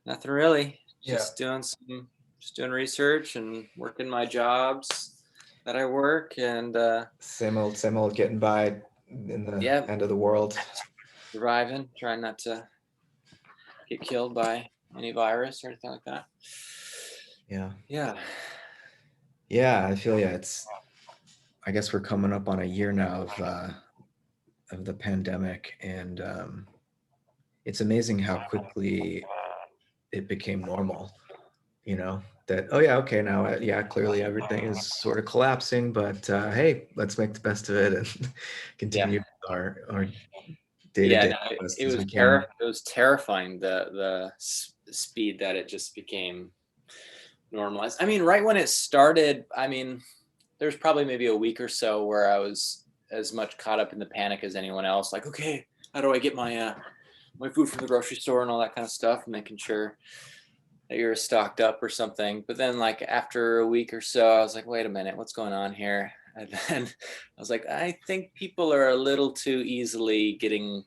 Nothing really. Yeah. Just doing research and working my jobs that I work, and Same old getting by in the yeah, end of the world. surviving, trying not to get killed by any virus or anything like that. Yeah. Yeah. Yeah, I feel I guess we're coming up on a year now of the pandemic, and it's amazing how quickly it became normal, that, oh yeah, okay, now, yeah, clearly everything is sort of collapsing, but hey, let's make the best of it and Yeah. continue our Yeah, day-to-day no, best as we can. it was terrifying, the speed that it just became normalized. I mean, right when it started, I mean, there's probably maybe a week or so where I was as much caught up in the panic as anyone else. Like, okay, how do I get my food from the grocery store and all that kind of stuff, and making sure that you're stocked up or something. But then, like after a week or so, I was like, wait a minute, what's going on here? And then I was like, I think people are a little too easily getting,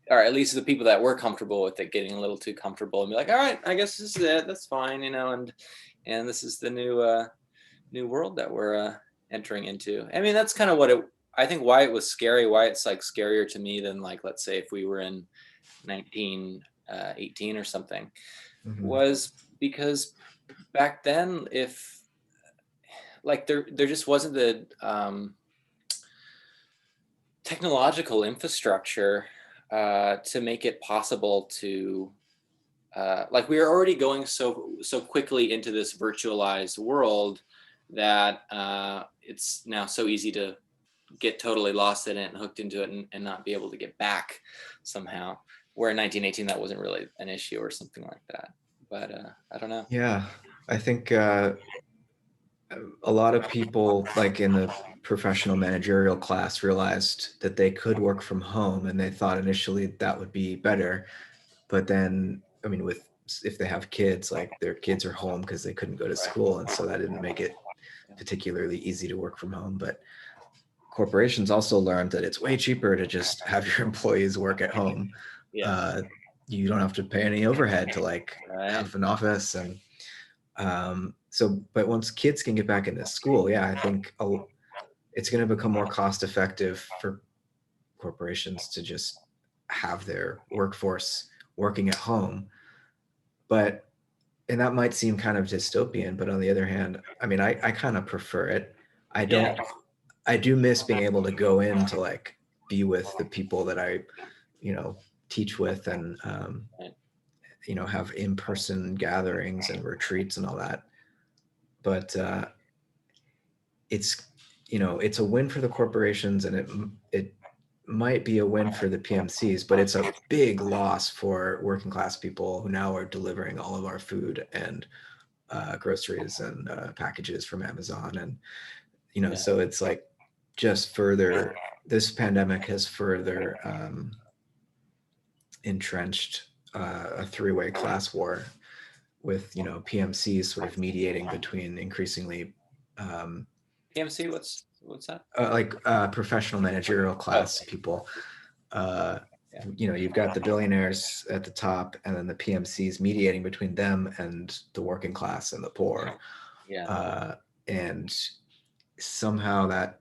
or at least the people that were comfortable with it, getting a little too comfortable and be like, all right, I guess this is it. That's fine, and this is the new world that we're entering into. I mean, that's kind of what it. I think why it was scary, why it's like scarier to me than, like, let's say if we were in 1918 or something, Hmm. was because back then, if like there just wasn't the technological infrastructure to make it possible to like, we are already going so quickly into this virtualized world that it's now so easy to get totally lost in it and hooked into it, and not be able to get back somehow. Where in 1918 that wasn't really an issue or something like that. But I don't know. Yeah, I think a lot of people, like in the professional managerial class, realized that they could work from home, and they thought initially that would be better. But then, I mean, with if they have kids, like their kids are home because they couldn't go to Right. school, and so that didn't make it particularly easy to work from home. But corporations also learned that it's way cheaper to just have your employees work at home. Yeah. Uh, you don't have to pay any overhead to like Right. have an office, and so. But once kids can get back into school, yeah, I think it's going to become more cost effective for corporations to just have their workforce working at home. But and that might seem kind of dystopian, but on the other hand, I mean, I kind of prefer it. I Yeah. don't I do miss being able to go in to like be with the people that I, you know, teach with, and Right. have in-person gatherings and retreats and all that. But it's it's a win for the corporations, and it might be a win for the PMCs, but it's a big loss for working class people who now are delivering all of our food and groceries and packages from Amazon, and Yeah. so it's like just further. This pandemic has further entrenched a three-way class war with PMCs sort of mediating between increasingly um, PMC, what's that? professional managerial Oh, class people. Uh, yeah. you've got the billionaires at the top, and then the PMCs mediating between them and the working class and the poor. Yeah. Uh, and somehow that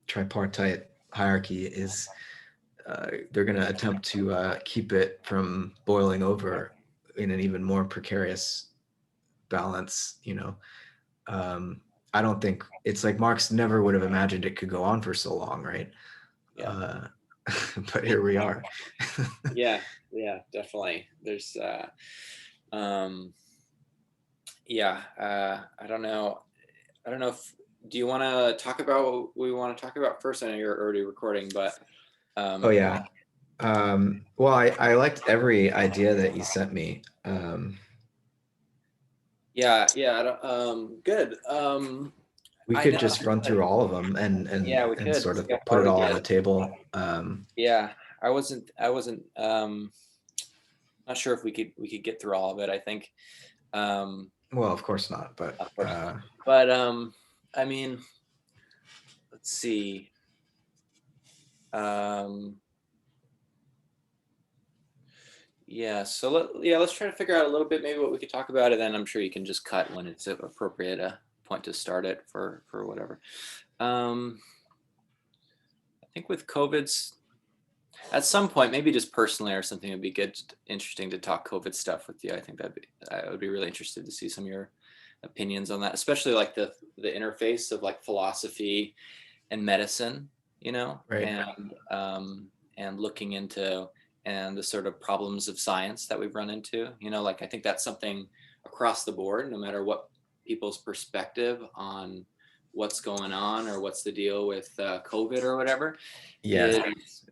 tripartite hierarchy is they're going to attempt to keep it from boiling over in an even more precarious balance. Um, I don't think it's like Marx never would have imagined it could go on for so long, right? Yeah. Uh, but here we are. Yeah. Yeah. Definitely. There's um yeah, I don't know. I don't know if do you want to talk about what we want to talk about first? I know you're already recording, but Oh um yeah. Well, I liked every idea that you sent me. yeah, yeah, I don't, good. We I could know. just run through all of them and Yeah, we and could sort of see how put far it we all on the get. table. Yeah, I wasn't not sure if we could get through all of it. I think um Well, of course not, but of course not. But I mean, let's see. Um Yeah, so let's try to figure out a little bit maybe what we could talk about, and then I'm sure you can just cut when it's appropriate point to start it for whatever. I think with COVID's at some point, maybe just personally or something, it'd be good, interesting to talk COVID stuff with you. I think I would be really interested to see some of your opinions on that, especially like the interface of like philosophy and medicine, Right. and looking into and the sort of problems of science that we've run into. Like I think that's something across the board, no matter what people's perspective on what's going on or what's the deal with COVID or whatever. Yeah. Is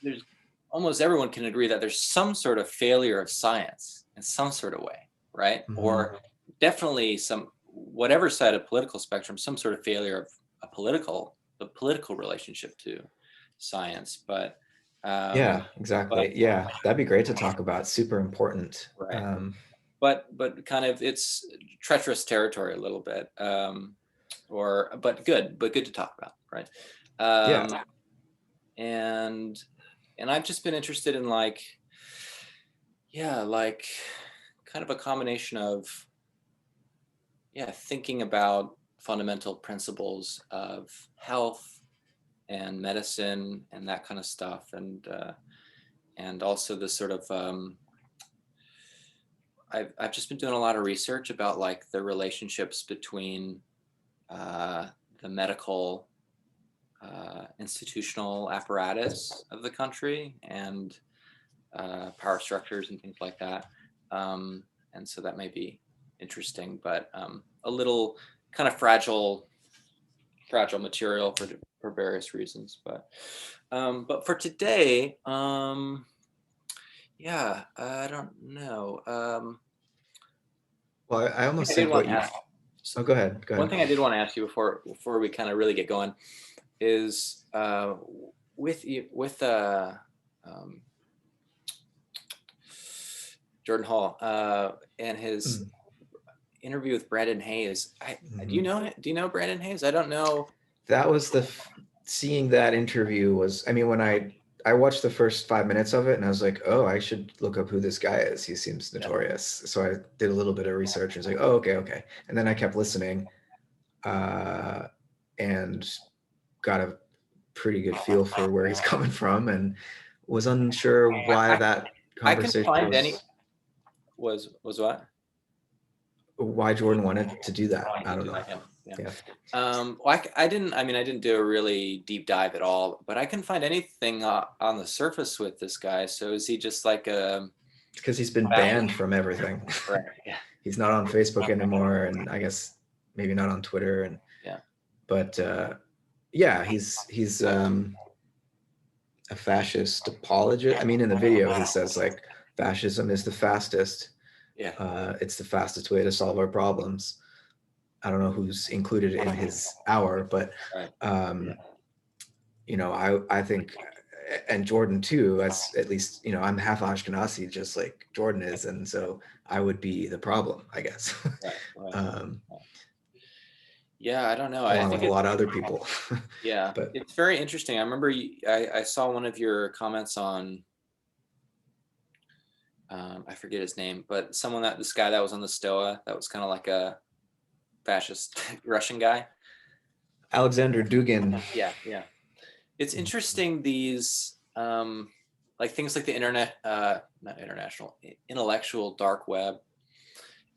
there's almost everyone can agree that there's some sort of failure of science in some sort of way, right? Mhm. Or definitely some whatever side of political spectrum, some sort of failure of the political relationship to science. But Yeah, exactly. Yeah, that'd be great to talk about. Super important. right. But kind of it's treacherous territory a little bit. But good to talk about, right? Yeah. And I've just been interested in like kind of a combination of thinking about fundamental principles of health and medicine and that kind of stuff, and also this sort of I've just been doing a lot of research about like the relationships between the medical institutional apparatus of the country and power structures and things like that. And so that may be interesting, but a little kind of fragile material for various reasons. But for today, I don't know. Well, I I almost did think want what to you. ask. Oh, go ahead. Go One ahead. thing I did want to ask you before we kind of really get going is with Jordan Hall and his interview with Brandon Hayes. Do you know Brandon Hayes? I don't know. That was seeing that interview was, I mean, when I watched the first 5 minutes of it and I was like, oh, I should look up who this guy is. He seems notorious. So I did a little bit of research and was like, oh, okay. And then I kept listening and got a pretty good feel for where he's coming from and was unsure why that conversation I can find was what? Why Jordan wanted to do that. I don't know. Yeah. I didn't do a really deep dive at all, but I couldn't find anything on the surface with this guy. So is he just like because he's been banned from everything. Right. Yeah. He's not on Facebook anymore, and I guess maybe not on Twitter. And but he's a fascist apologist. I mean, in the video, he says like fascism is the fastest. Yeah. It's the fastest way to solve our problems. I don't know who's included in his hour, but I think, and Jordan too, as at least, I'm half Ashkenazi, just like Jordan is. And so I would be the problem, I guess. Right. Yeah, I don't know. Along I think with a lot of other people. Yeah, but it's very interesting. I remember I saw one of your comments on, I forget his name, but this guy that was on the Stoa, that was kind of like a fascist Russian guy. Alexander Dugin. Yeah. It's interesting these like things like the internet, not international, intellectual dark web,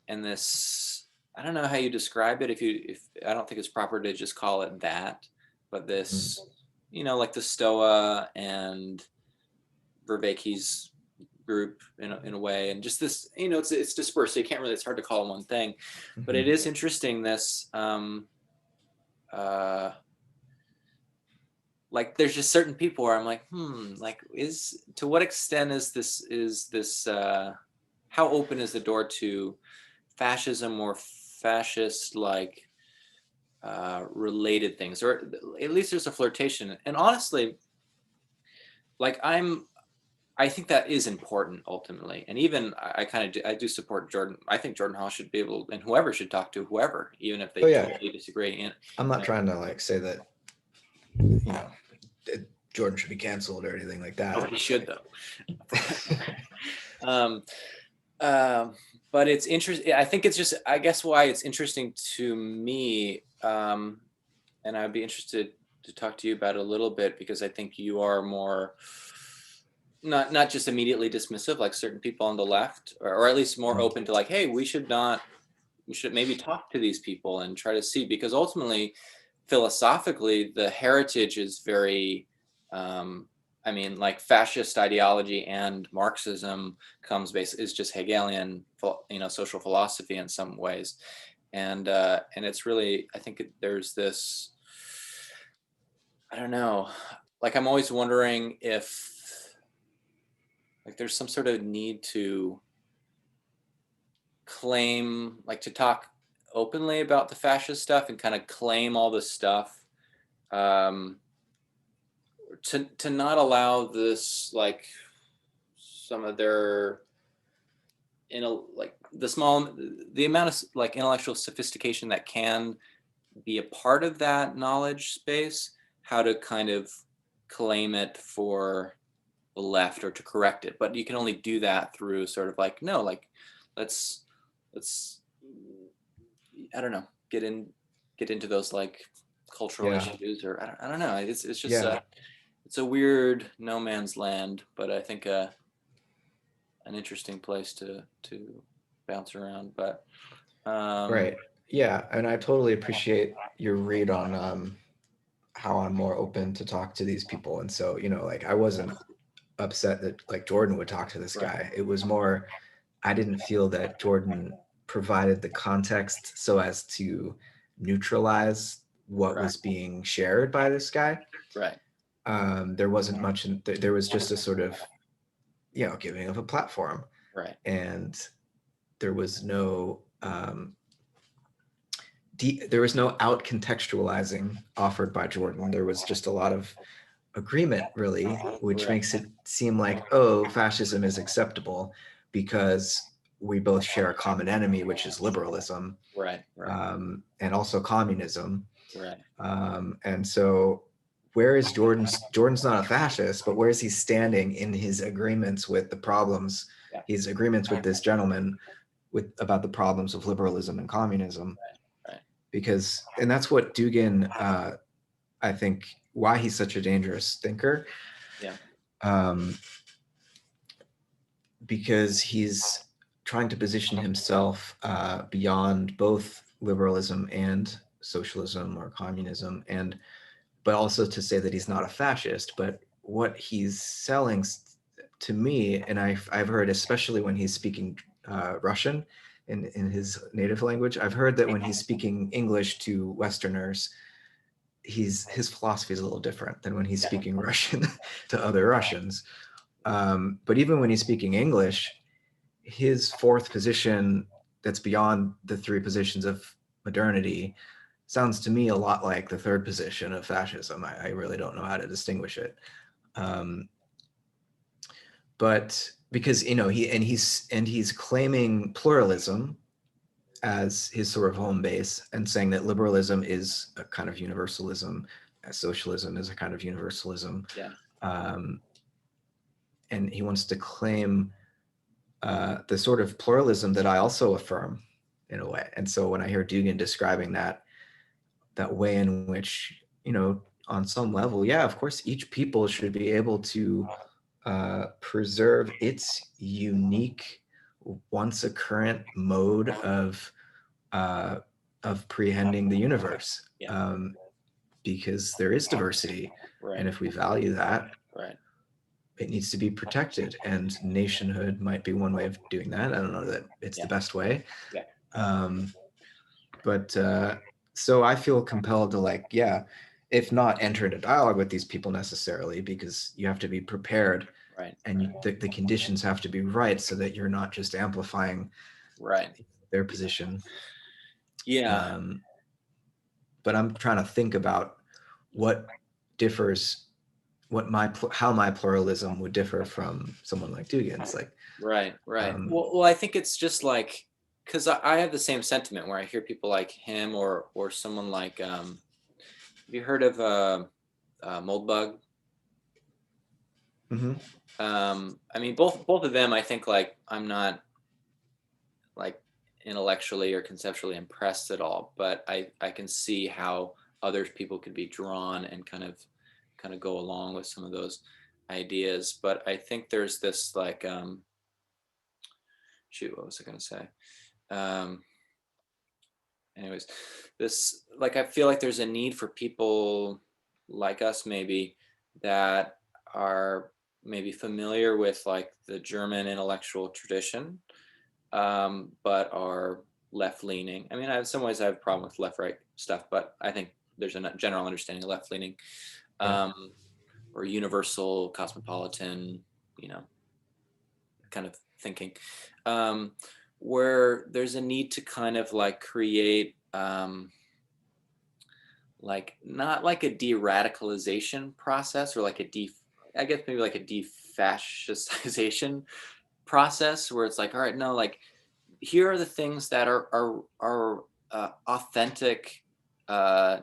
and this. I don't know how you describe it. If I don't think it's proper to just call it that, but this, like the Stoa and Vervaeke's group in a way, and just this, it's dispersed. So you can't really. It's hard to call one thing, but it is interesting. This, like there's just certain people where I'm like, like to what extent is this how open is the door to fascism or fascist like related things, or at least there's a flirtation. And honestly, like I think that is important ultimately. And even I do support Jordan. I think Jordan Hall should be able, and whoever should talk to whoever, even if they totally disagree. And I'm not trying to like say that, Jordan should be canceled or anything like that. Oh, he should though. um, but it's interesting. I think it's just, I guess why it's interesting to me, and I'd be interested to talk to you about it a little bit, because I think you are more not just immediately dismissive like certain people on the left, or at least more open to like, hey, we should maybe talk to these people and try to see, because ultimately, philosophically, the heritage is very, I mean, like fascist ideology and Marxism is just Hegelian, social philosophy in some ways, and it's really, I think there's this, I don't know, like I'm always wondering if like there's some sort of need to claim, like to talk openly about the fascist stuff and kind of claim all this stuff, um, to not allow this, like some of their, like the amount of like intellectual sophistication that can be a part of that knowledge space, how to kind of claim it for the left or to correct it. But you can only do that through sort of like, no, like let's I don't know, get into those like cultural Yeah. issues, or I don't know. It's just Yeah. it's a weird no man's land, but I think an interesting place to bounce around. But Right. Yeah. And I totally appreciate your read on how I'm more open to talk to these people. And so, like I wasn't upset that like Jordan would talk to this right, guy. It was more, I didn't feel that Jordan provided the context so as to neutralize what right, was being shared by this guy. right, There wasn't much, there was just a sort of, giving of a platform. right, And there was no, there was no out contextualizing offered by Jordan. There was just a lot of agreement, really, which right, makes it seem like, oh, fascism is acceptable because we both share a common enemy, which is liberalism, right, right, and also communism. right, And so, where is Jordan's not a fascist, but where is he standing in his agreements with the problems, yeah, his agreements with this gentleman about the problems of liberalism and communism? right, Because, and that's what Dugin, I think, why he's such a dangerous thinker, yeah, um, because he's trying to position himself beyond both liberalism and socialism or communism, but also to say that he's not a fascist. But what he's selling to me, and I've heard, especially when he's speaking Russian in his native language, I've heard that when he's speaking English to Westerners, his philosophy is a little different than when he's yeah, speaking Russian to other Russians. But even when he's speaking English, his fourth position that's beyond the three positions of modernity sounds to me a lot like the third position of fascism. I really don't know how to distinguish it. But because he's claiming pluralism as his sort of home base and saying that liberalism is a kind of universalism, as socialism is a kind of universalism. yeah, Um, and he wants to claim the sort of pluralism that I also affirm in a way. And so when I hear Dugin describing that way in which, on some level, yeah, of course, each people should be able to preserve its unique, once occurrent mode of prehending the universe, yeah, because there is diversity, right, and if we value that, right, it needs to be protected. And nationhood might be one way of doing that. I don't know that it's yeah, the best way, yeah, but so I feel compelled to if not enter into dialogue with these people necessarily, because you have to be prepared, right, and the conditions have to be right so that you're not just amplifying right, their position. yeah, But I'm trying to think about what differs, how my pluralism would differ from someone like Dugin's. right, right. Well, I think it's just like, because I have the same sentiment where I hear people like him or someone like, have you heard of Moldbug? mm-hmm. I mean, both of them, I think, like, I'm not like intellectually or conceptually impressed at all, but I can see how other people could be drawn and kind of go along with some of those ideas. But I think there's this like shoot, what was I going to say? Um, anyways, this, like, I feel like there's a need for people like us maybe that are maybe familiar with like the German intellectual tradition, but are left leaning. I mean, I have some ways I have a problem with left right stuff, but I think there's a general understanding of left leaning, Yeah. um, or universal cosmopolitan, you know, kind of thinking, um, where there's a need to kind of like create, like, not like a de-radicalization process, or like I guess maybe like a defascistization process, where it's like, all right, no, like, here are the things that are authentic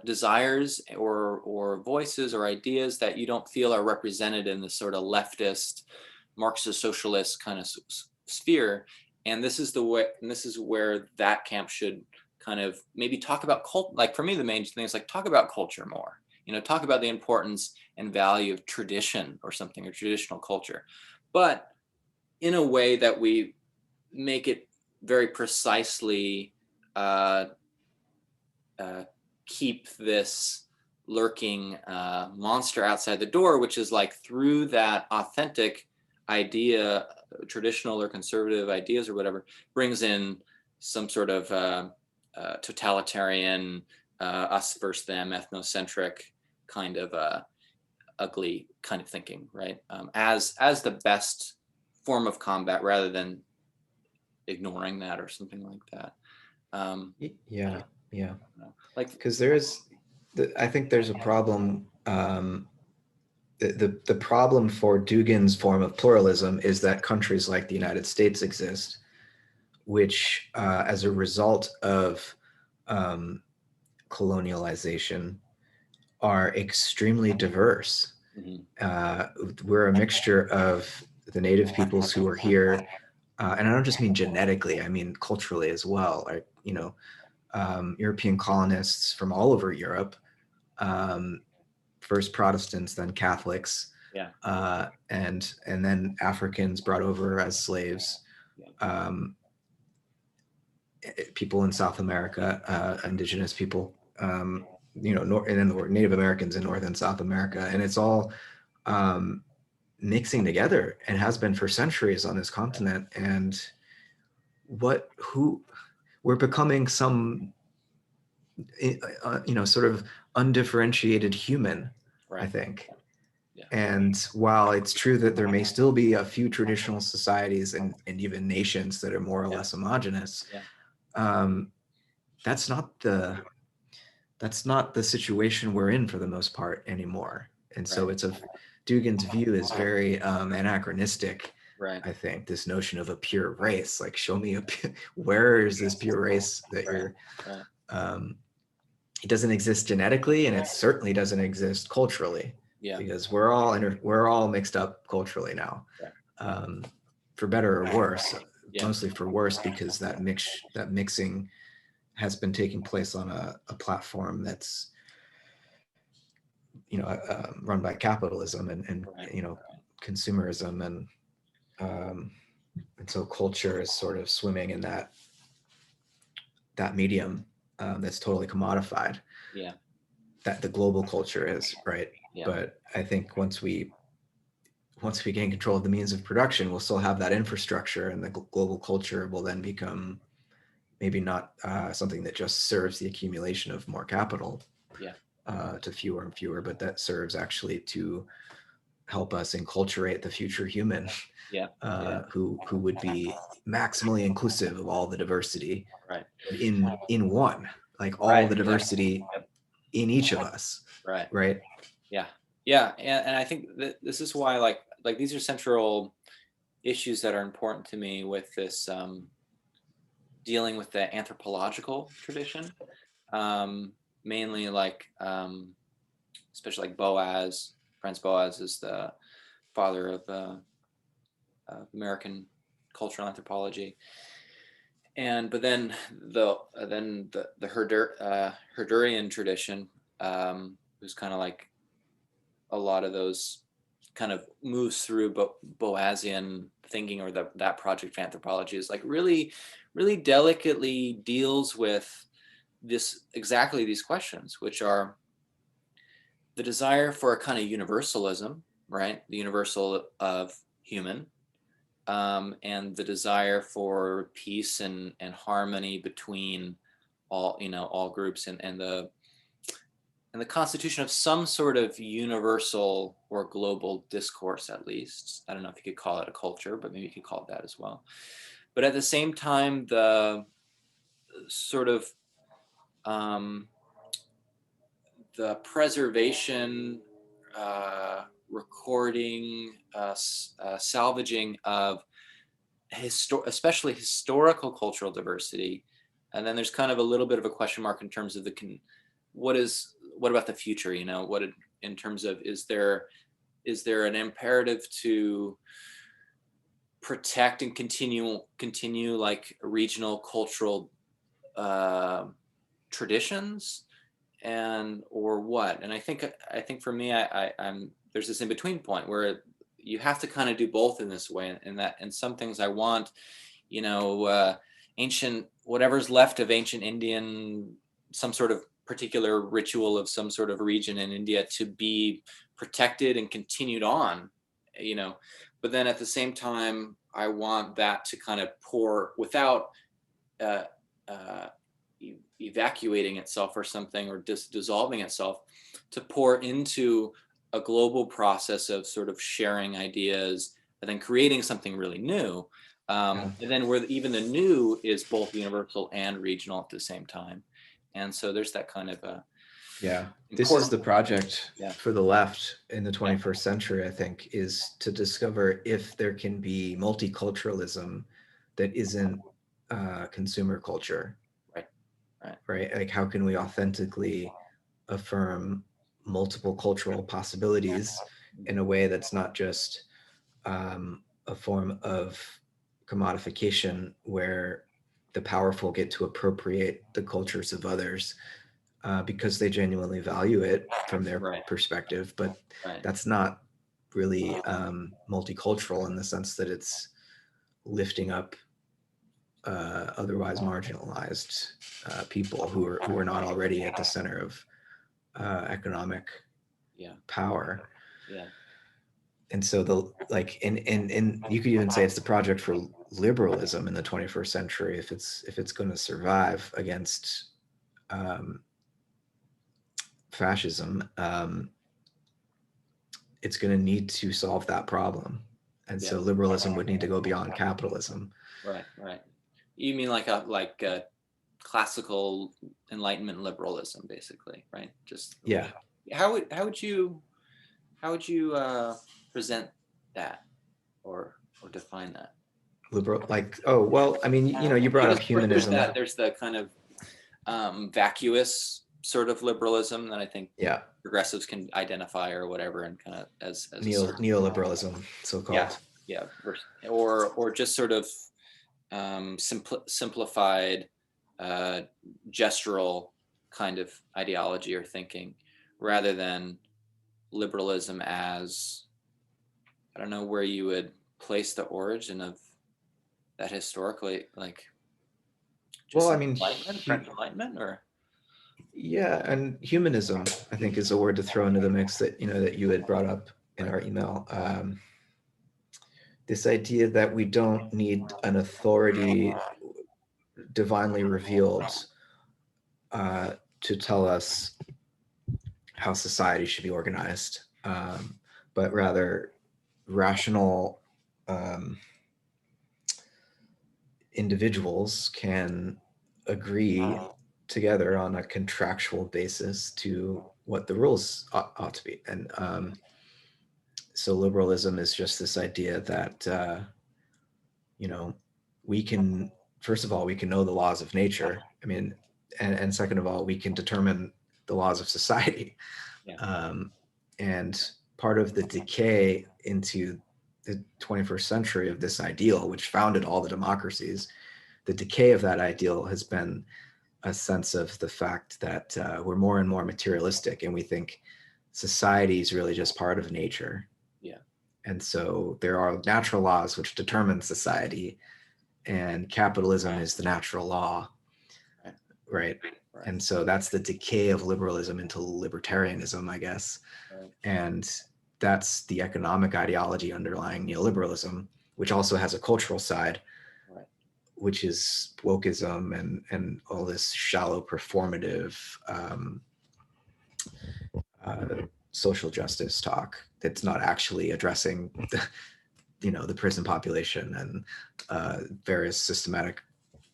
desires or voices or ideas that you don't feel are represented in the sort of leftist Marxist socialist kind of sphere. And this is the way, and this is where that camp should kind of maybe talk about like, for me, the main thing is like, talk about culture more, talk about the importance and value of tradition or something, or traditional culture, but in a way that we make it very precisely uh, uh, keep this lurking monster outside the door, which is like, through that authentic idea, traditional or conservative ideas or whatever, brings in some sort of totalitarian, us versus them, ethnocentric kind of ugly kind of thinking, right? As the best form of combat, rather than ignoring that or something like that. Yeah, yeah. Like, Because there is, I think there's a problem. The problem for Dugin's form of pluralism is that countries like the United States exist, which, as a result of um, colonialization, are extremely diverse. mhm, Uh, we're a mixture of the native peoples who are here, and I don't just mean genetically; I mean culturally as well. Like, European colonists from all over Europe, um, first Protestants, then Catholics, yeah, and then Africans brought over as slaves. yeah, Um, People in South America, indigenous people, and then the Native Americans in North and South America, and it's all um, mixing together and has been for centuries on this continent. And who we're becoming some, sort of undifferentiated human, I right, think. yeah, And while it's true that there may still be a few traditional societies and even nations that are more or yeah, less homogenous, yeah, um, that's not the situation we're in for the most part anymore. And right, so Dugin's view is very anachronistic. right, I think this notion of a pure race, like, show me where is this pure race that right, you're, right, um, it doesn't exist genetically, and it certainly doesn't exist culturally, yeah, because we're all mixed up culturally now, right, um, for better or worse. yeah, Mostly for worse, because that mixing has been taking place on a platform that's, run by capitalism and right, consumerism, um, and so culture is sort of swimming in that medium, that's totally commodified, yeah, that the global culture is, right? yeah, But I think once we gain control of the means of production, we'll still have that infrastructure, and the global culture will then become maybe not something that just serves the accumulation of more capital yeah, to fewer and fewer, but that serves actually to help us enculturate the future human, yeah, yeah, who would be maximally inclusive of all the diversity right, in one, like all right, the exactly, diversity yep, in each of us, right, right? yeah, yeah, and I think that this is why, like, these are central issues that are important to me with this, dealing with the anthropological tradition, um, mainly like, especially like Boaz. Prince Boaz is the father of American cultural anthropology. And but then the Herderian tradition, was kind of like a lot of those kind of moves through Boasian thinking, or that project of anthropology is like really delicately deals with this exactly these questions, which are the desire for a kind of universalism, right? The universal of human, and the desire for peace and harmony between all groups, and the constitution of some sort of universal or global discourse, at least. I don't know if you could call it a culture, but maybe you could call it that as well. But at the same time, sort of um, the preservation, recording, salvaging of especially historical cultural diversity. And then there's kind of a little bit of a question mark in terms of what about the future? In terms of, is there an imperative to protect and continue like regional cultural traditions, and or what? And I think for me, I'm there's this in between point where you have to kind of do both in this way, and some things I want, you know, ancient, whatever's left of ancient Indian, some sort of particular ritual of some sort of region in India to be protected and continued on, you know. But then at the same time, I want that to kind of pour without uh, uh, evacuating itself or something, or dissolving itself, to pour into a global process of sort of sharing ideas and then creating something really new. Yeah. And then where even the new is both universal and regional at the same time. And so there's that kind of Yeah. This is important. the project Yeah. for the left in the Yeah. 21st century, I think, is to discover if there can be multiculturalism that isn't consumer culture, Right. Right. right? Like, how can we authentically affirm multiple cultural possibilities in a way that's not just a form of commodification where the powerful get to appropriate the cultures of others because they genuinely value it from their Right. perspective. But Right. that's not really multicultural in the sense that it's lifting up otherwise marginalized people who are not already at the center of economic Yeah. power. Yeah. And so and you could even say it's the project for liberalism in the 21st century if it's going to survive against um, fascism. It's going to need to solve that problem, and Yeah. so liberalism would need to go beyond capitalism. Right. Right. You mean like a classical Enlightenment liberalism, basically, right? Just Yeah. how would you present that, or define that? Liberal, like, oh well, I mean, you brought Because up of course humanism. there's the kind of vacuous sort of liberalism that I think Yeah. progressives can identify or whatever, and kind of as a Neoliberalism, so yeah, called. yeah, or just sort of simplified uh, gestural kind of ideology or thinking, rather than liberalism as, I don't know where you would place the origin of that historically, like Well, just I like mean, Enlightenment, French Enlightenment, or yeah, and humanism, I think, is a word to throw into the mix that that you had brought up in right, our email. This idea that we don't need an authority divinely revealed uh, to tell us how society should be organized, but rather rational um, individuals can agree together on a contractual basis to what the rules ought to be. And so liberalism is just this idea that you know we can, first of all, we can know the laws of nature. I mean, and second of all, we can determine the laws of society. yeah, And part of the decay into the 21st century of this ideal, which founded all the democracies, the decay of that ideal has been a sense of the fact that we're more and more materialistic, and we think society is really just part of nature. Yeah. And so there are natural laws which determine society, and capitalism is the natural law, right? And so that's the decay of liberalism into libertarianism, I guess. Right. And that's the economic ideology underlying neoliberalism, which also has a cultural side, Right. which is wokeism and all this shallow performative social justice talk that's not actually addressing the prison population and various systematic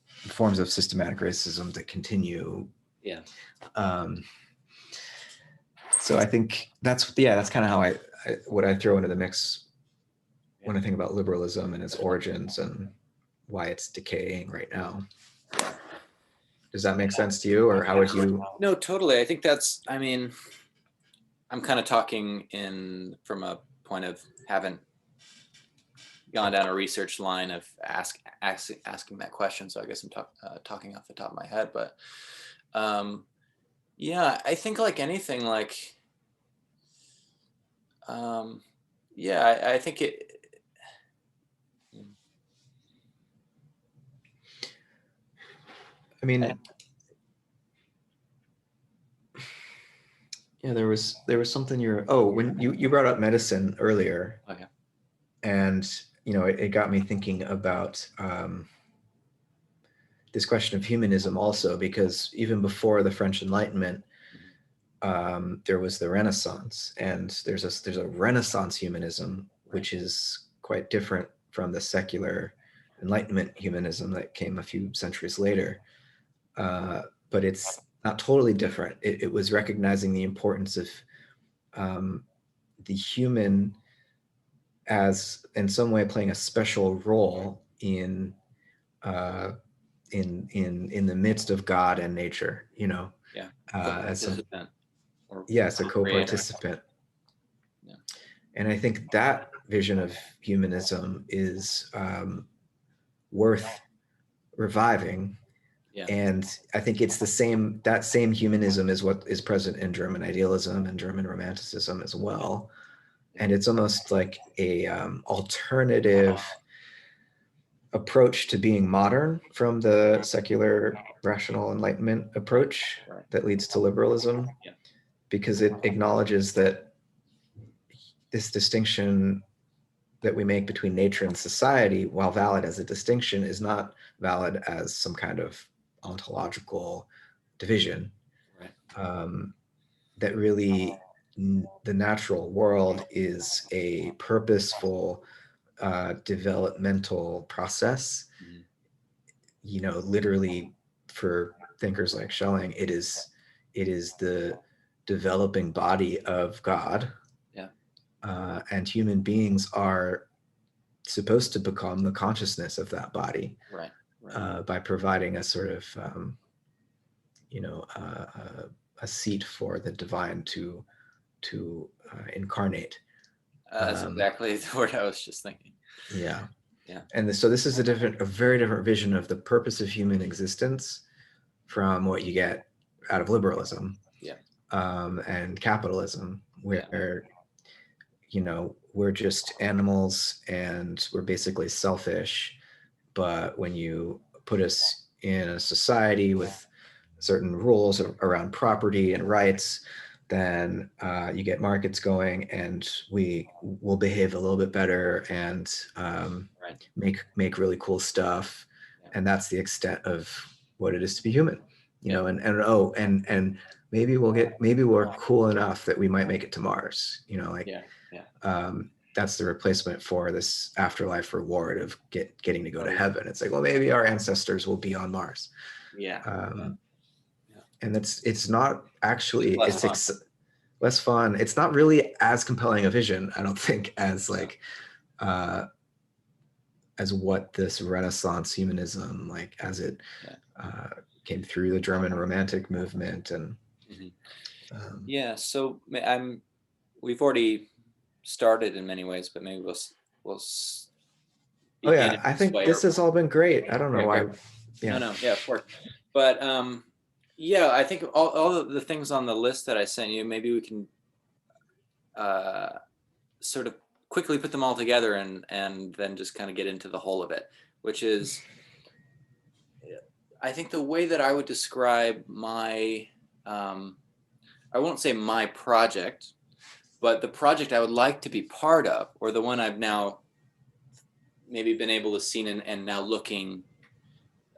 forms of systematic racism that continue. Yeah. So I think that's kind of how what I throw into the mix when I think about liberalism and its origins and why it's decaying right now. Does that make sense to you, or how would you? No, totally. I think that's, I mean, I'm kind of talking from a point of haven't gone down a research line of asking that question. So I guess I'm talking off the top of my head, but yeah, I think like anything, like, yeah, I think it. I mean, yeah, there was something when you brought up medicine earlier. Okay. And it got me thinking about this question of humanism also, because even before the French Enlightenment, there was the Renaissance, and there's a Renaissance humanism, which is quite different from the secular Enlightenment humanism that came a few centuries later. But it's not totally different. It was recognizing the importance of the human as in some way playing a special role in the midst of God and nature, Yeah. As a co-participant. co-participant. Yeah. And I think that vision of humanism is worth reviving. Yeah. And I think it's that same humanism is what is present in German idealism and German Romanticism as well. And it's almost like a alternative approach to being modern from the secular rational Enlightenment approach that leads to liberalism, because it acknowledges that this distinction that we make between nature and society, while valid as a distinction, is not valid as some kind of ontological division. That really the natural world is a purposeful developmental process. Literally, for thinkers like Schelling, it is the developing body of God. And human beings are supposed to become the consciousness of that body, by providing a sort of a seat for the divine to incarnate. That's exactly the word I was just thinking. Yeah. And so this is a very different vision of the purpose of human existence from what you get out of liberalism. And capitalism, where we're just animals and we're basically selfish. But when you put us in a society with certain rules around property and rights, then you get markets going, and we will behave a little bit better and make really cool stuff. And that's the extent of what it is to be human, and maybe we're cool enough that we might make it to Mars, that's the replacement for this afterlife reward of getting to go to heaven. It's like, well, maybe our ancestors will be on Mars. And it's not actually, it's less fun. It's not really as compelling a vision, I don't think, as like as what this Renaissance humanism, like as it came through the German Romantic movement. And so we've already started in many ways, but maybe we'll Oh begin in yeah, I this think way. this has all been great. I don't know Great, why. great. No, Yeah. no, yeah, of course. But yeah, I think all of the things on the list that I sent you, maybe we can uh, sort of quickly put them all together and then just kind of get into the whole of it, which is, I think the way that I would describe my, I won't say my project, but the project I would like to be part of, or the one I've now maybe been able to see and now looking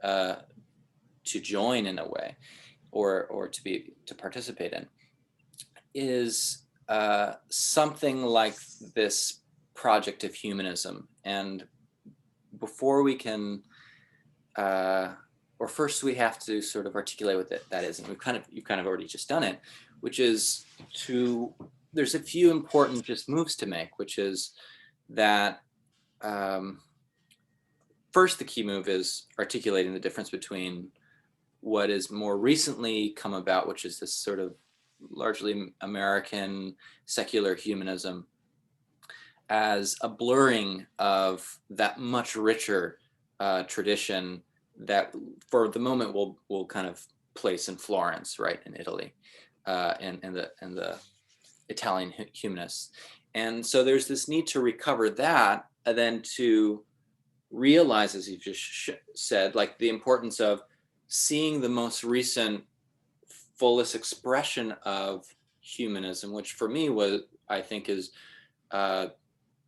uh, to join in a way, or to participate in, is something like this project of humanism. And before we can, or first we have to sort of articulate what that is, and you've kind of already just done it, which is there's a few important just moves to make, which is that um, first the key move is articulating the difference between what is more recently come about, which is this sort of largely American secular humanism, as a blurring of that much richer tradition that for the moment we'll kind of place in Florence, right, in Italy, and the Italian humanists. And so there's this need to recover that, and then to realize, as you've just said, like the importance of seeing the most recent fullest expression of humanism, which for me was, I think, is uh,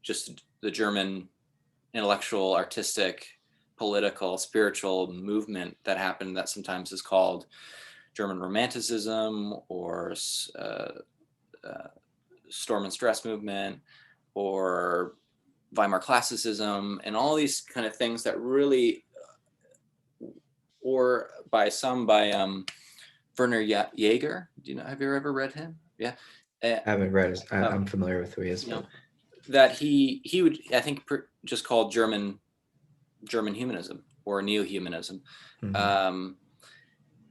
just the German intellectual, artistic, political, spiritual movement that happened, that sometimes is called German Romanticism, or Storm and Stress movement, or Weimar Classicism, and all these kind of things that really, or by Werner Jaeger. Do you know? Have you ever read him? Yeah. Uh, I haven't read his, um, I'm familiar with who he is, you know, but that he would, I think, just call German humanism or neo-humanism. mhm. Um,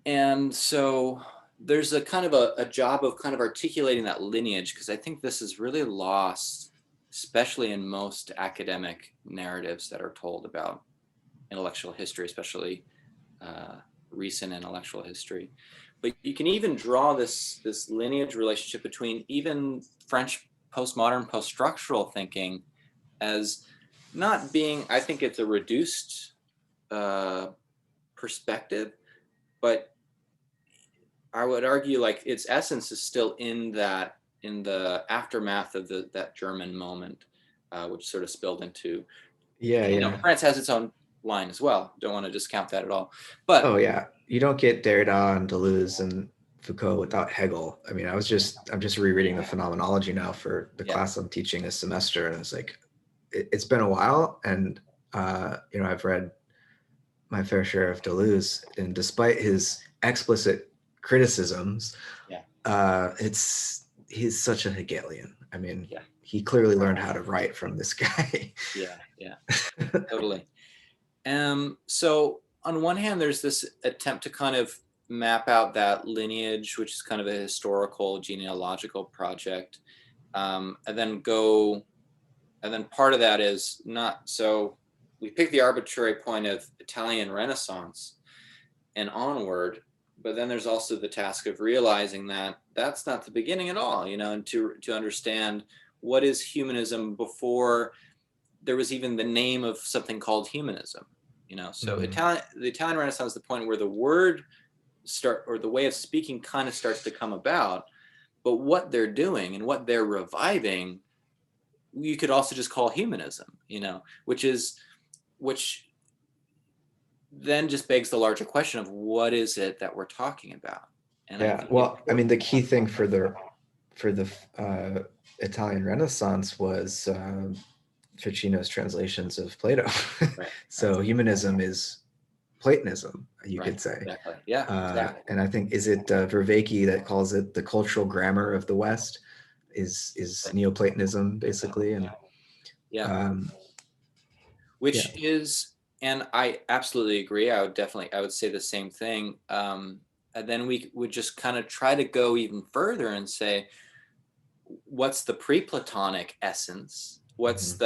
and so there's a kind of a job of kind of articulating that lineage, because I think this is really lost, especially in most academic narratives that are told about intellectual history, especially uh, recent intellectual history. But you can even draw this lineage relationship between even French postmodern, post-structural thinking as not being, I think it's a reduced uh, perspective, but I would argue like its essence is still in the aftermath of that German moment, which sort of spilled into, Yeah, yeah. France has its own line as well. Don't want to discount that at all. But Oh yeah, you don't get Derrida and Deleuze and Foucault without Hegel. I mean, I'm just rereading the Phenomenology now for the yeah, class I'm teaching this semester, and it's like it's been a while, and I've read my fair share of Deleuze, and despite his explicit criticisms, yeah, he's such a Hegelian. I mean, yeah, he clearly learned how to write from this guy. yeah, yeah, totally. So on one hand, there's this attempt to kind of map out that lineage, which is kind of a historical genealogical project, and then part of that is not so. We pick the arbitrary point of Italian Renaissance and onward, but then there's also the task of realizing that that's not the beginning at all, and to understand what is humanism before there was even the name of something called humanism. So Mhm. the Italian Renaissance is the point where the word or the way of speaking kind of starts to come about, but what they're doing and what they're reviving, you could also just call humanism, which then just begs the larger question of what is it that we're talking about. And I Yeah, think the well, I mean, important the key thing for the Italian Renaissance was Ficino's translations of Plato. right, right, So humanism is Platonism, you right, could say. exactly, yeah, exactly, And I think, is it Vervaeke that calls it the cultural grammar of the West? Is Neoplatonism basically? And yeah, um, yeah, which is, and I absolutely agree. I would say the same thing. And then we would just kind of try to go even further and say, what's the pre-Platonic essence? What's mhm.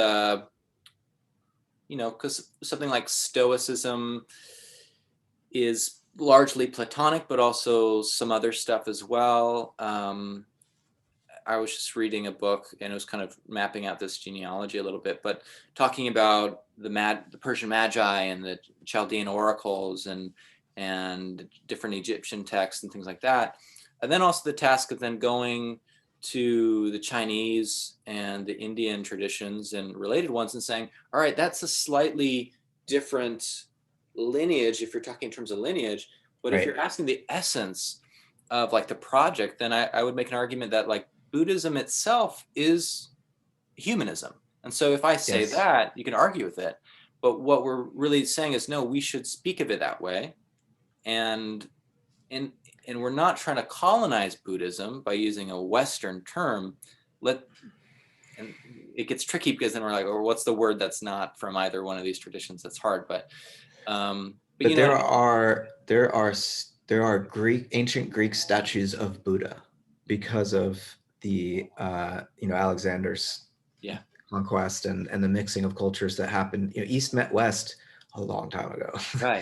because something like Stoicism is largely Platonic, but also some other stuff as well. I was just reading a book and it was kind of mapping out this genealogy a little bit, but talking about the Persian Magi and the Chaldean oracles and different Egyptian texts and things like that. And then also the task of then going to the Chinese and the Indian traditions and related ones and saying, all right, that's a slightly different lineage if you're talking in terms of lineage, but if Right. you're asking the essence of like the project, then I would make an argument that like Buddhism itself is humanism. And so if I say Yes. that, you can argue with it. But what we're really saying is no, we should speak of it that way. And and and we're not trying to colonize Buddhism by using a Western term. And it gets tricky because then we're like, oh, what's the word that's not from either one of these traditions? That's hard, but But you know what I mean? there are ancient Greek statues of Buddha because of the Alexander's Yeah. conquest and the mixing of cultures that happened. East met West a long time ago.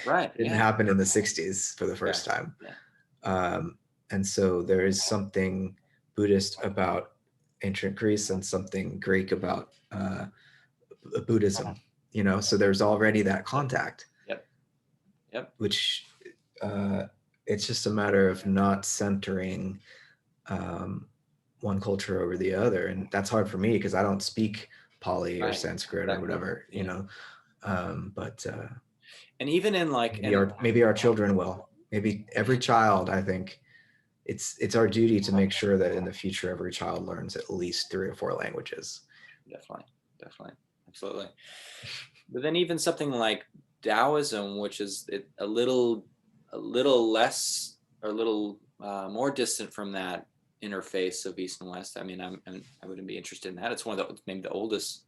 Right. Didn't Yeah. happen in the 60s for the first Yeah. time. Yeah. And so there is something Buddhist about ancient Greece and something Greek about Buddhism. So there's already that contact. Yep. Which it's just a matter of not centering one culture over the other, and that's hard for me because I don't speak Pali or Right. Sanskrit or Exactly. whatever, Yeah. But And even in like, maybe our children will. Maybe every child, I think it's our duty to make sure that in the future every child learns at least 3 or 4 languages. Definitely, absolutely. But then even something like Taoism, which is a little less or a little more distant from that interface of East and West. I mean, I wouldn't be interested in that. It's one of the maybe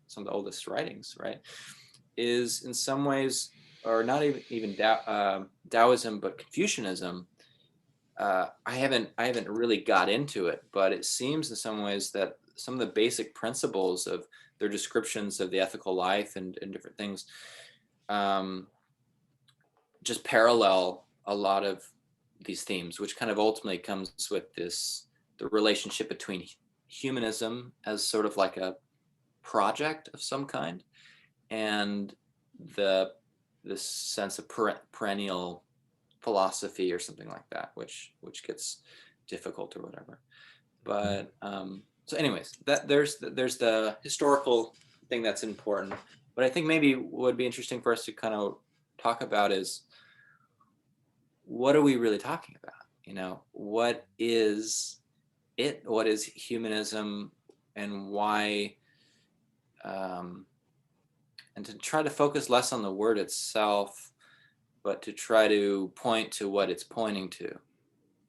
some of the oldest writings, right? Is in some ways, or not even Taoism, but Confucianism. I haven't really got into it, but it seems in some ways that some of the basic principles of their descriptions of the ethical life and different things just parallel a lot of these themes, which kind of ultimately comes with the relationship between humanism as sort of like a project of some kind and the this sense of perennial philosophy or something like that, which gets difficult or whatever. But so, anyways, that there's the historical thing that's important. But I think maybe what would be interesting for us to kind of talk about is what are we really talking about? What is it? What is humanism, and why? And to try to focus less on the word itself, but to try to point to what it's pointing to,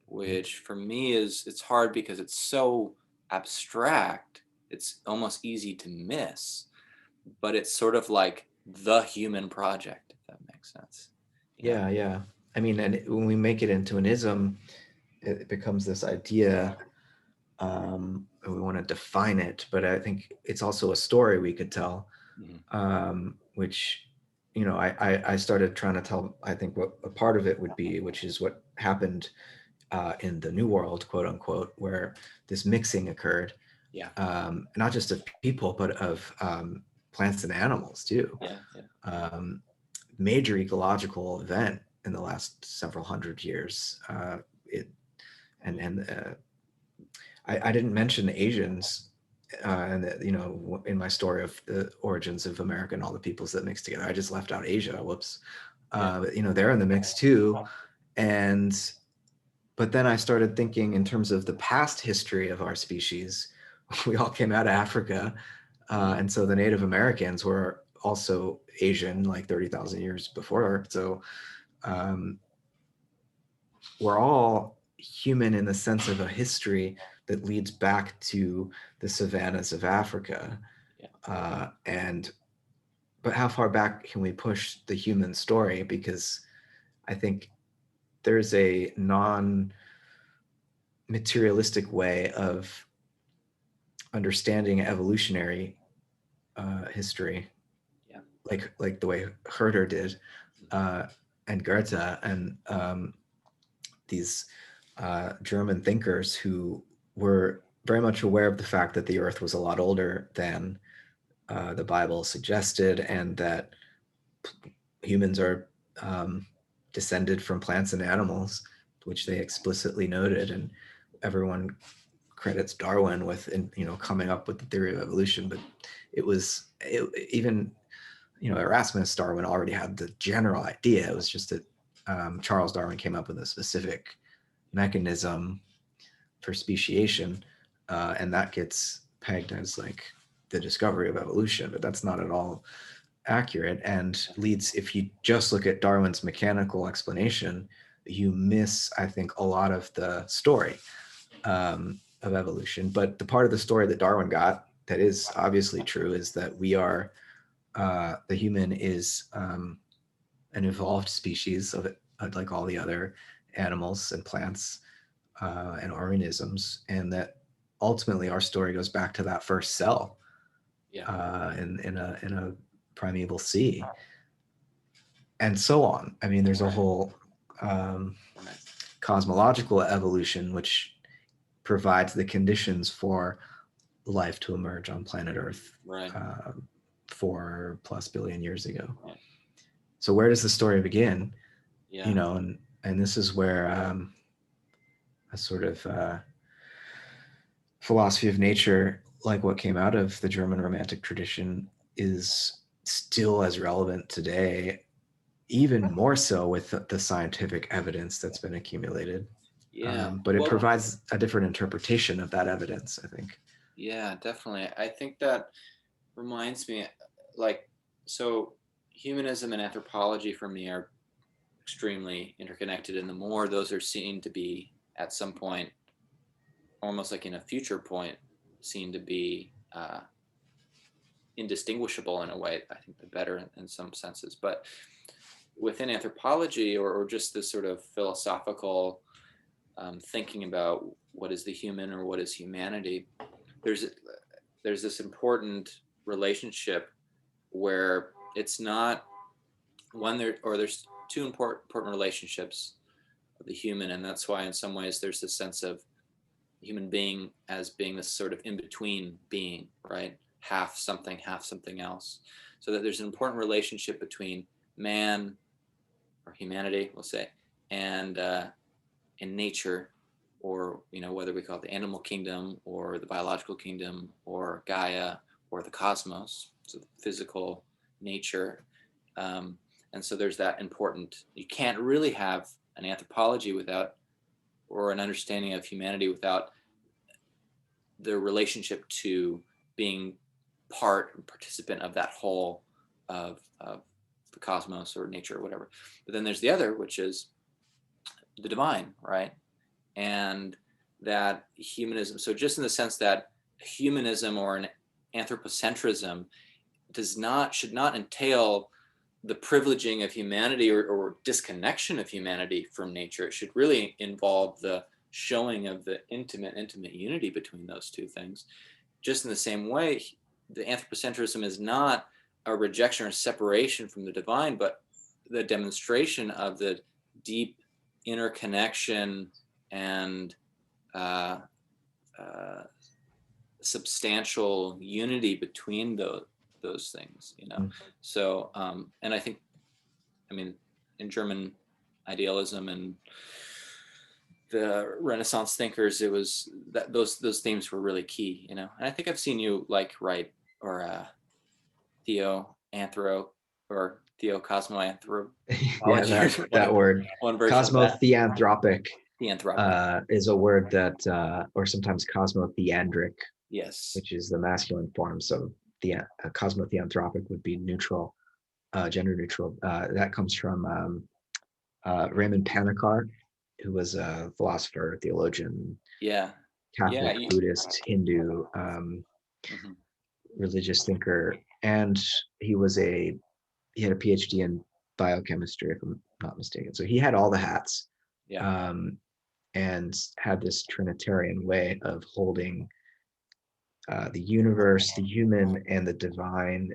which for me it's hard because it's so abstract. It's almost easy to miss, but it's sort of like the human project, if that makes sense. Yeah. I mean, and when we make it into an ism, it becomes this idea. We want to define it, but I think it's also a story we could tell, which I started trying to tell. I think what a part of it would be, which is what happened in the New World, quote unquote, where this mixing occurred. Yeah. Not just of people, but of plants and animals too. Yeah. Major ecological event in the last several hundred years. I didn't mention Asians, and in my story of the origins of America and all the peoples that mixed together. I just left out Asia. Whoops. They're in the mix too, but then I started thinking in terms of the past history of our species. We all came out of Africa, and so the Native Americans were also Asian, like 30,000 years before. So we're all human in the sense of a history that leads back to the savannas of Africa. But how far back can we push the human story? Because I think there's a non-materialistic way of understanding evolutionary history. like the way Herder did, and Goethe, and these German thinkers who were very much aware of the fact that the Earth was a lot older than the Bible suggested, and that humans are descended from plants and animals, which they explicitly noted, and everyone credits Darwin with, coming up with the theory of evolution. But even Erasmus Darwin already had the general idea. It was just that Charles Darwin came up with a specific mechanism for speciation, and that gets pegged as like the discovery of evolution, but that's not at all accurate, and leads, if you just look at Darwin's mechanical explanation, you miss, I think, a lot of the story of evolution. But the part of the story that Darwin got that is obviously true is that the human is an evolved species of it, like all the other animals and plants and organisms, and that ultimately our story goes back to that first cell in a primeval sea, and so on. I mean, there's a whole cosmological evolution which provides the conditions for life to emerge on planet Earth 4+ billion years ago. So where does the story begin? And this is where a sort of philosophy of nature, like what came out of the German Romantic tradition, is still as relevant today, even more so with the scientific evidence that's been accumulated. But it provides a different interpretation of that evidence, I think. Yeah, definitely. I think that reminds me, so humanism and anthropology for me are extremely interconnected, and the more those are seen to be at some point, almost like in a future point, seen to be indistinguishable in a way, I think the better in some senses. But within anthropology, or just this sort of philosophical thinking about what is the human or what is humanity, there's this important relationship where it's not one there, or there's two important relationships of the human, and that's why in some ways there's this sense of human being as being this sort of in-between being, right? Half something else. So that there's an important relationship between man, or humanity, we'll say, and in nature, or whether we call it the animal kingdom or the biological kingdom or Gaia or the cosmos, so physical nature. And so there's that important, you can't really have an anthropology without, or an understanding of humanity without the relationship to being part and participant of that whole of the cosmos or nature or whatever. But then there's the other, which is the divine, right? And that humanism, so just in the sense that humanism or an anthropocentrism should not entail the privileging of humanity or disconnection of humanity from nature. It should really involve the showing of the intimate unity between those two things. Just in the same way, the anthropocentrism is not a rejection or separation from the divine, but the demonstration of the deep interconnection and substantial unity between those things, So, and I think, in German idealism and the Renaissance thinkers, it was that those themes were really key, And I think I've seen you write or theo-anthro or theo-cosmo-anthro. Yeah, that word. One version Cosmotheanthropic theanthropic. is a word that, or sometimes cosmotheandric, Yes. which is the masculine form. So the cosmotheanthropic would be neutral, gender neutral. That comes from Raymond Panikar, who was a philosopher, theologian, Catholic, Buddhist, Hindu, religious thinker, and he had a PhD in biochemistry, if I'm not mistaken. So he had all the hats, and had this Trinitarian way of holding the universe, the human, and the divine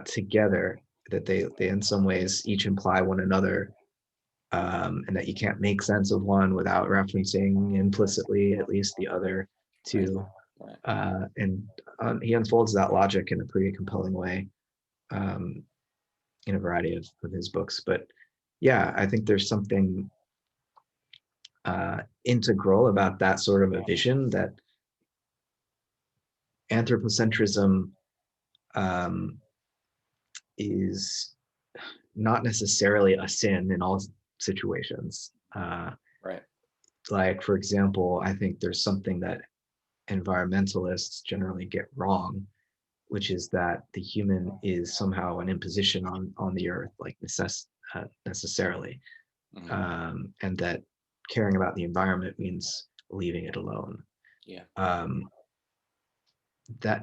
together, that they in some ways each imply one another, and that you can't make sense of one without referencing implicitly at least the other Right. two. Right. And he unfolds that logic in a pretty compelling way, um, in a variety of his books. But yeah, I think there's something integral about that sort of a vision, that anthropocentrism um, is not necessarily a sin in all situations. Right. Like, for example, I think there's something that environmentalists generally get wrong, which is that the human is somehow an imposition on the earth, like necessarily, Mhm. and that caring about the environment means leaving it alone. Yeah. Um, that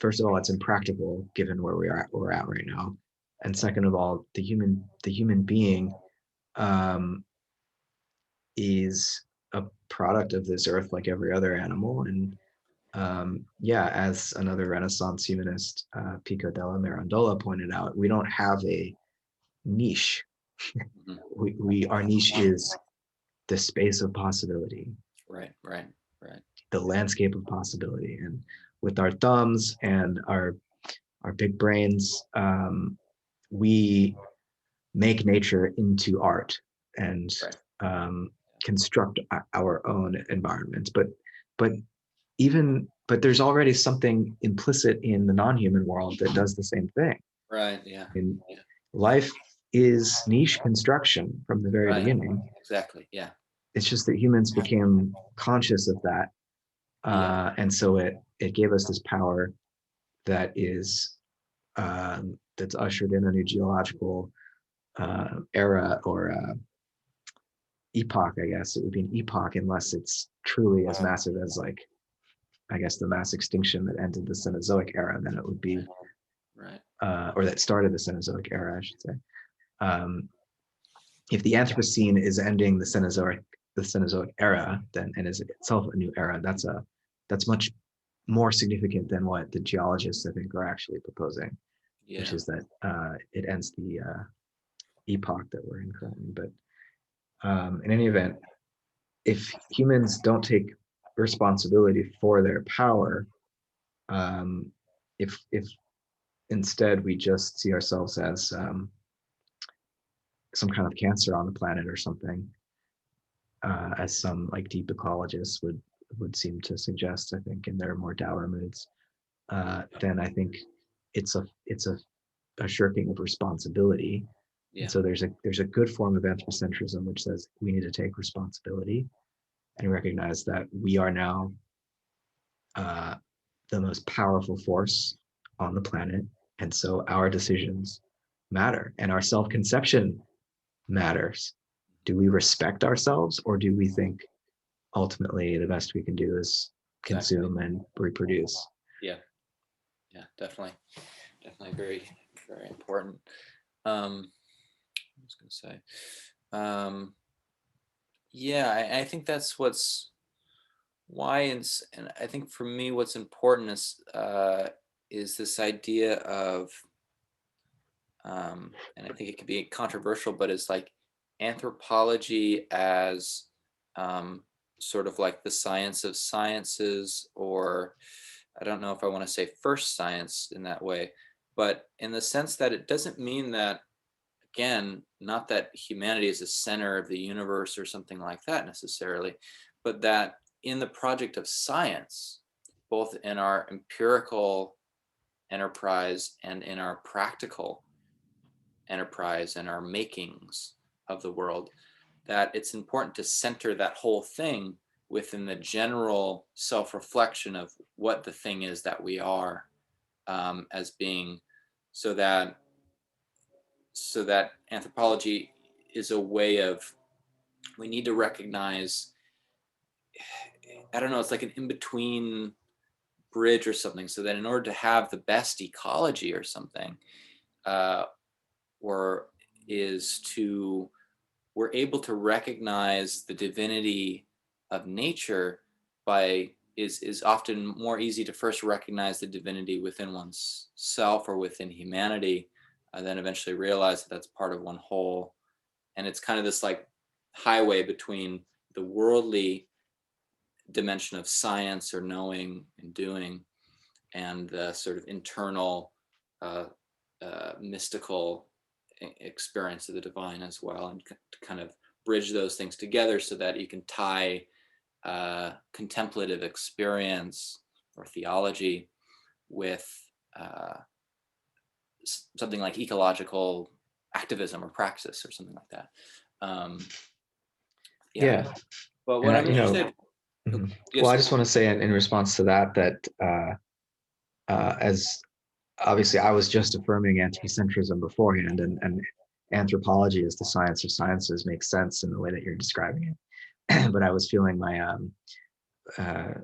First of all, it's impractical given where we're at right now, and second of all, the human being um, is a product of this earth like every other animal. And yeah, as another Renaissance humanist, Pico della Mirandola, pointed out, we don't have a niche. Mhm. We our niche is the space of possibility, Right. Right. Right. the landscape of possibility, and with our thumbs and our big brains, we make nature into art and Right. um, construct our own environments. But but there's already something implicit in the non-human world that does the same thing. Right. Yeah. And Yeah. life is niche construction from the very Right. beginning. Exactly. Yeah. It's just that humans became conscious of that, Yeah. and so it gave us this power that is that's ushered in a new geological era, or epoch. I guess it would be an epoch unless it's truly as massive as, like, I guess, the mass extinction that ended the Cenozoic era. Then it would be, Right. or that started the Cenozoic era, I should say. Um, if the Anthropocene is ending the Cenozoic era, then, and is itself a new era, that's much more significant than what the geologists, I think, are actually proposing, which Yeah. is that it ends the epoch that we're in currently. But in any event, if humans don't take responsibility for their power, um, if instead we just see ourselves as some kind of cancer on the planet or something, as some like deep ecologists would seem to suggest, I think, in their more dour moods, then I think it's a shirking of responsibility. And Yeah. so there's a good form of anthropocentrism which says we need to take responsibility and recognize that we are now uh, the most powerful force on the planet, and so our decisions matter and our self-conception matters. Do we respect ourselves, or do we think ultimately the best we can do is Exactly. consume and reproduce? Yeah. Yeah. Definitely. Definitely very, very important. I was going to say, um, yeah, I think that's what's why, and I think for me, what's important is this idea of, and I think it can be controversial, but it's like anthropology as um, sort of like the science of sciences, or I don't know if I want to say first science in that way, but in the sense that it doesn't mean that, again, not that humanity is the center of the universe or something like that necessarily, but that in the project of science, both in our empirical enterprise and in our practical enterprise and our makings of the world, that it's important to center that whole thing within the general self-reflection of what the thing is that we are, as being, so that anthropology is a way of, we need to recognize, I don't know, it's like an in-between bridge or something, so that in order to have the best ecology or something, uh, or is to, we're able to recognize the divinity of nature by is often more easy to first recognize the divinity within one's self or within humanity, then eventually realize that that's part of one whole. And it's kind of this like highway between the worldly dimension of science or knowing and doing, and the sort of internal mystical experience of the divine as well, and to kind of bridge those things together so that you can tie contemplative experience or theology with something like ecological activism or praxis or something like that. Yeah. Yeah. But what And I'm interested, Well, yes, I just want to say in response to that, as obviously I was just affirming anthropocentrism beforehand, and anthropology as the science of sciences makes sense in the way that you're describing it. But I was feeling my uh,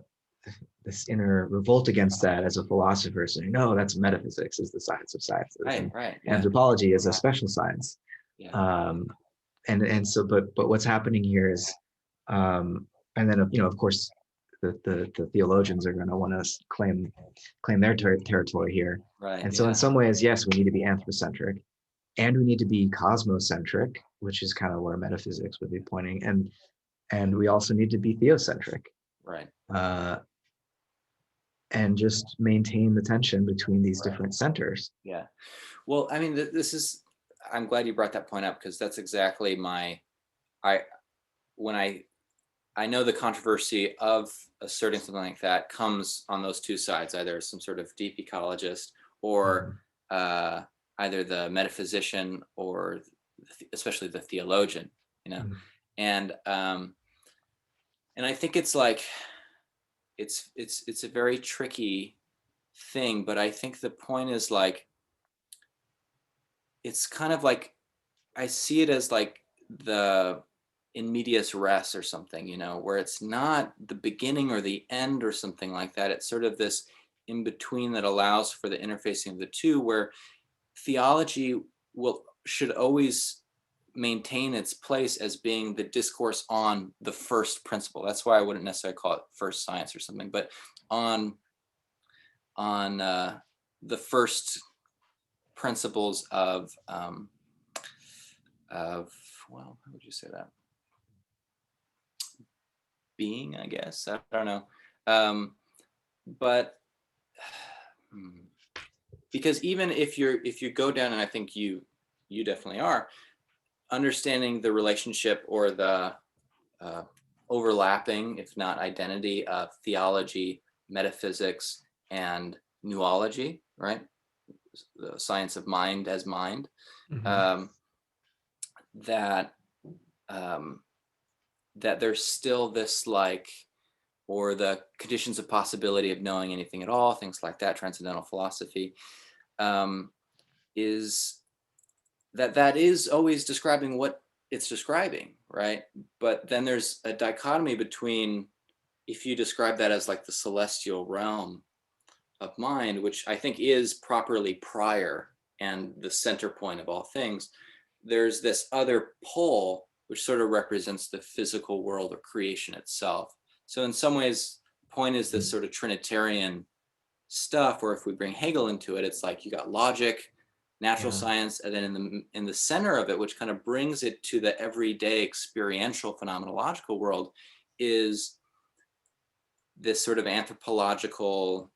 this inner revolt against that as a philosopher, saying, no, that's metaphysics is the science of sciences, and right, yeah, anthropology is a special science. yeah, Um, and so, but what's happening here is, and then of course, the theologians are going to want to claim their territory here. right, And so, in some ways, yes, we need to be anthropocentric, and we need to be cosmocentric, which is kind of where metaphysics would be pointing, and we also need to be theocentric. right, Uh, and just maintain the tension between these right, different centers. yeah. Well, I mean, this is, I'm glad you brought that point up, because that's exactly I, when I know the controversy of asserting something like that comes on those two sides, either some sort of deep ecologist or uh, either the metaphysician or especially the theologian, you know. Mm-hmm. And I think it's like, it's a very tricky thing, but I think the point is like, it's kind of like, I see it as like the in medias res or something, you know, where it's not the beginning or the end or something like that. It's sort of this in between that allows for the interfacing of the two, where theology should always maintain its place as being the discourse on the first principle. That's why I wouldn't necessarily call it first science or something, but on the first principles of, well, how would you say that? Being, I guess. I don't know. But because even if you go down, and I think you definitely are, understanding the relationship or the overlapping, if not identity, of theology, metaphysics, and noology, right? The science of mind as mind. Mm-hmm. Um, that um, that there's still this like, or the conditions of possibility of knowing anything at all, things like that, transcendental philosophy, is that is always describing what it's describing, right? But then there's a dichotomy between, if you describe that as like the celestial realm of mind, which I think is properly prior and the center point of all things, there's this other pole which sort of represents the physical world or creation itself. So in some ways, the point is this sort of Trinitarian stuff, where if we bring Hegel into it, it's like you got logic, natural science, and then in the center of it, which kind of brings it to the everyday experiential phenomenological world, is this sort of anthropological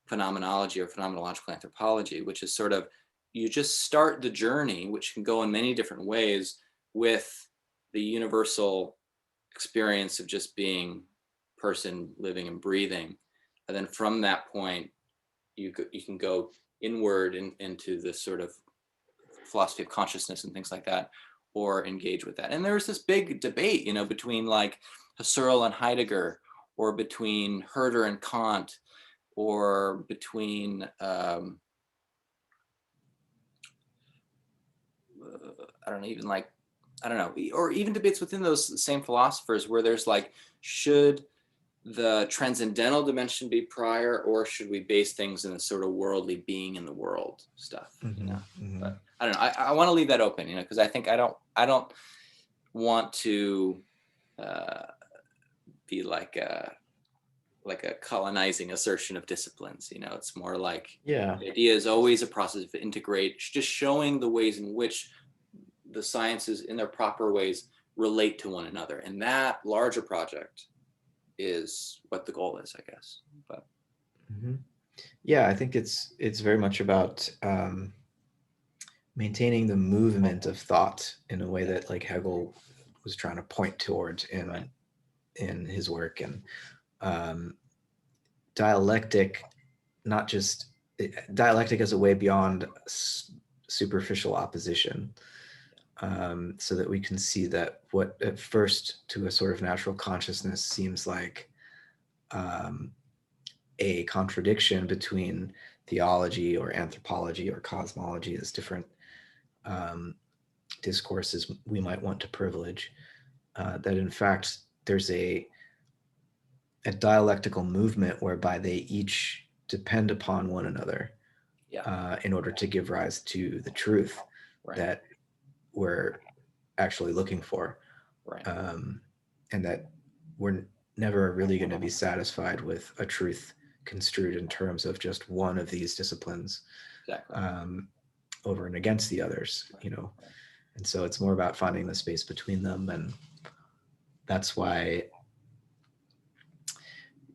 phenomenology or phenomenological anthropology, which is sort of, you just start the journey, which can go in many different ways, with the universal experience of just being person living and breathing. And then from that point, you can go inward into this sort of philosophy of consciousness and things like that, or engage with that. And there was this big debate, you know, between like Husserl and Heidegger, or between Herder and Kant, or between I don't know, even like, I don't know, or even debates within those same philosophers, where there's like, should the transcendental dimension be prior, or should we base things in a sort of worldly being in the world stuff, you know? Mm-hmm. But I don't know. I want to leave that open, you know, because I think I don't want to be like like a colonizing assertion of disciplines. You know, it's more like Yeah. the idea is always a process of integrate, just showing the ways in which the sciences in their proper ways relate to one another. And that larger project is what the goal is, I guess. But hmm Yeah, I think it's very much about maintaining the movement of thought in a way yeah, that like Hegel was trying to point towards right. in his work, and um, dialectic, not just dialectic as a way beyond superficial opposition, so that we can see that what at first to a sort of natural consciousness seems like um, a contradiction between theology or anthropology or cosmology as different um, discourses we might want to privilege, that in fact there's a dialectical movement whereby they each depend upon one another Yeah, in order to give rise to the truth right, that we're actually looking for, right. um, and that we're never really going to be satisfied with a truth construed in terms of just one of these disciplines Exactly. um, over and against the others, Right, you know. right. And so it's more about finding the space between them, and that's why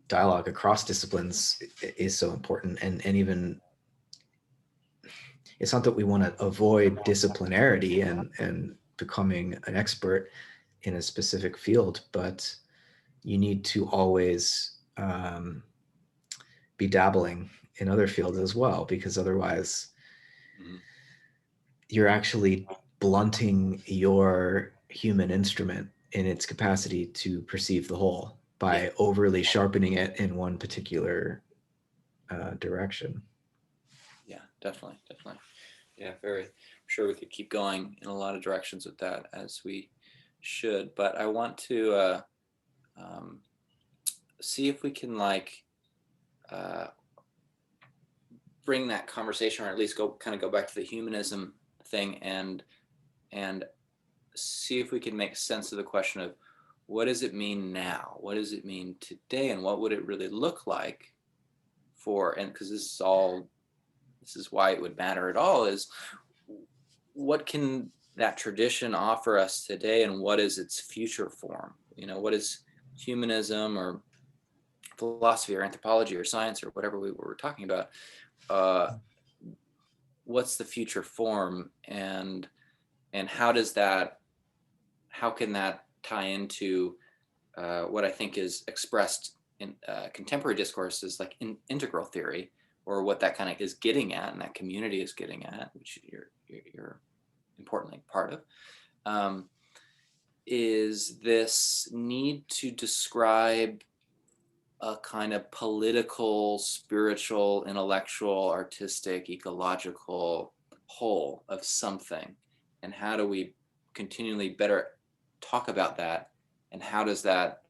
dialogue across disciplines is so important. And even it's not that we want to avoid disciplinarity and becoming an expert in a specific field, but you need to always be dabbling in other fields as well, because otherwise Mhm. you're actually blunting your human instrument in its capacity to perceive the whole Yeah, by overly sharpening it in one particular direction. yeah, definitely, definitely. Yeah, very. I'm sure we could keep going in a lot of directions with that as we should, but I want to um, see if we can like uh, bring that conversation, or at least go back to the humanism thing, and see if we can make sense of the question of what does it mean now? What does it mean today? And what would it really look like for, and because this is why it would matter at all, is what can that tradition offer us today and what is its future form? You know, what is humanism or philosophy or anthropology or science or whatever we were talking about? Uh, what's the future form, and how can that tie into what I think is expressed in contemporary discourses like integral theory, or what that kind of is getting at and that community is getting at, which you're importantly part of, um, is this need to describe a kind of political, spiritual, intellectual, artistic, ecological whole of something. And how do we continually better talk about that? And how does that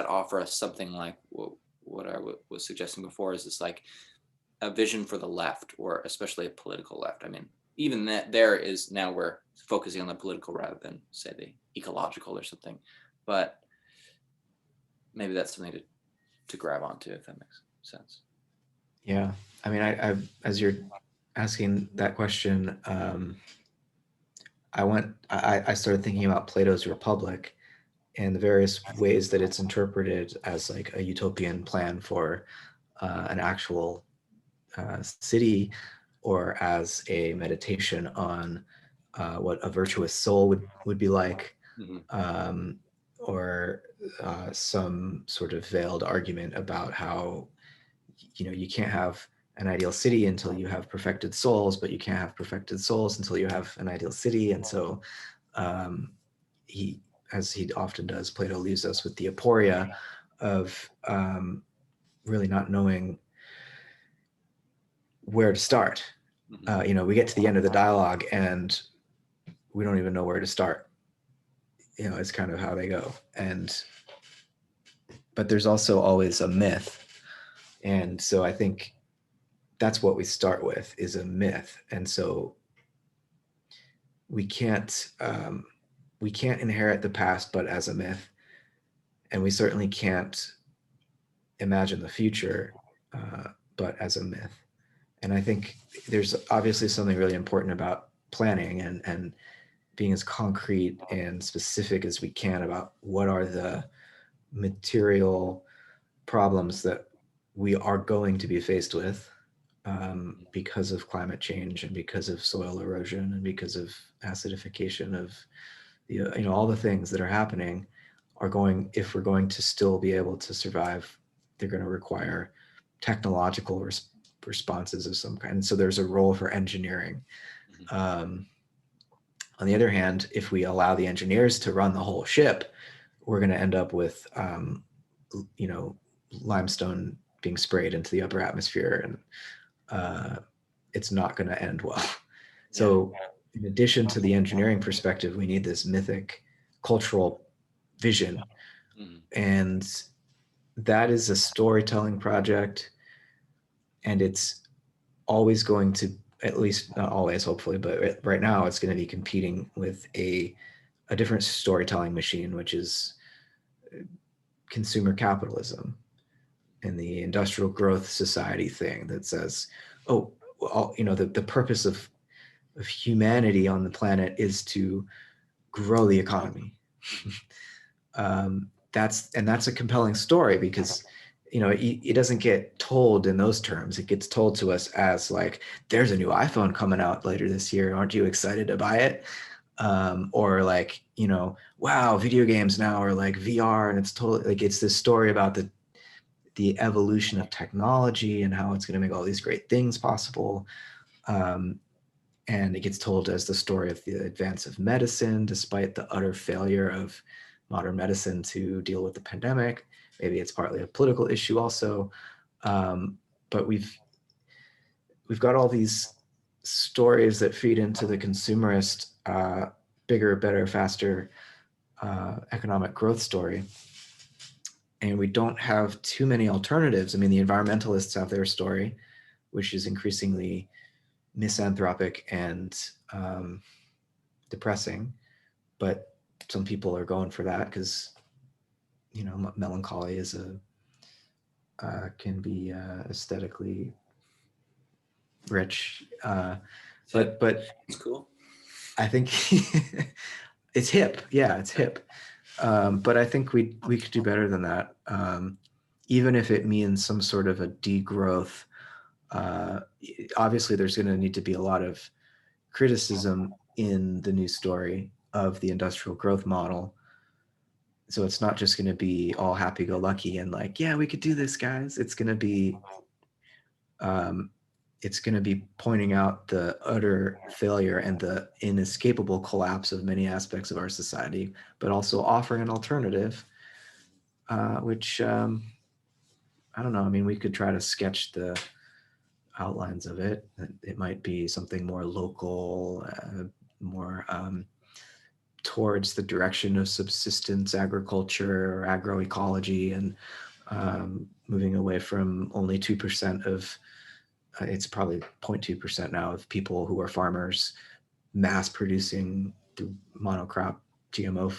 offer us something like what I was suggesting before, is this like a vision for the left, or especially a political left? I mean, even that there is now we're focusing on the political rather than say the ecological or something, but maybe that's something to grab onto, if that makes sense. Yeah, I mean, I as you're asking that question, I started thinking about Plato's Republic and the various ways that it's interpreted as like a utopian plan for an actual city, or as a meditation on what a virtuous soul would be like, Mm-hmm. um, or some sort of veiled argument about how, you know, you can't have an ideal city until you have perfected souls, but you can't have perfected souls until you have an ideal city. And so um, he, as he often does, Plato leaves us with the aporia of really not knowing where to start. Mm-hmm. You know, we get to the end of the dialogue and we don't even know where to start. You know, it's kind of how they go. And but there's also always a myth, and so I think that's what we start with, is a myth. And so we can't we can't inherit the past but as a myth, and we certainly can't imagine the future, but as a myth. And I think there's obviously something really important about planning and being as concrete and specific as we can about what are the material problems that we are going to be faced with, because of climate change and because of soil erosion and because of acidification of the, all the things that are happening are going, if we're going to still be able to survive, they're going to require technological responses of some kind. And so there's a role for engineering. On the other hand, if we allow the engineers to run the whole ship, we're going to end up with, limestone being sprayed into the upper atmosphere, and it's not going to end well. So in addition to the engineering perspective, we need this mythic cultural vision. And that is a storytelling project. And it's always going to, at least not always, hopefully, but right now it's going to be competing with a different storytelling machine, which is consumer capitalism and the industrial growth society thing that says, oh, well, the purpose of humanity on the planet is to grow the economy. That's a compelling story because it doesn't get told in those terms. It gets told to us as like, there's a new iPhone coming out later this year, aren't you excited to buy it? Or like, wow, video games now are like VR, and it's totally like, it's this story about the evolution of technology and how it's going to make all these great things possible. And it gets told as the story of the advance of medicine, despite the utter failure of modern medicine to deal with the pandemic. Maybe it's partly a political issue also. But we've got all these stories that feed into the consumerist, bigger, better, faster economic growth story. And we don't have too many alternatives. I mean, the environmentalists have their story, which is increasingly misanthropic and depressing, but some people are going for that because melancholy is can be aesthetically rich, but it's cool. I think it's hip. Yeah, it's hip. But I think we could do better than that, even if it means some sort of a degrowth. Obviously, there's going to need to be a lot of criticism in the new story of the industrial growth model. So it's not just going to be all happy-go-lucky and like, yeah, we could do this, guys. It's going to be pointing out the utter failure and the inescapable collapse of many aspects of our society, but also offering an alternative, which I don't know. I mean, we could try to sketch the outlines of it. It might be something more local, more towards the direction of subsistence agriculture or agroecology, and moving away from only 2% of, it's probably 0.2% now of people who are farmers mass producing through monocrop GMO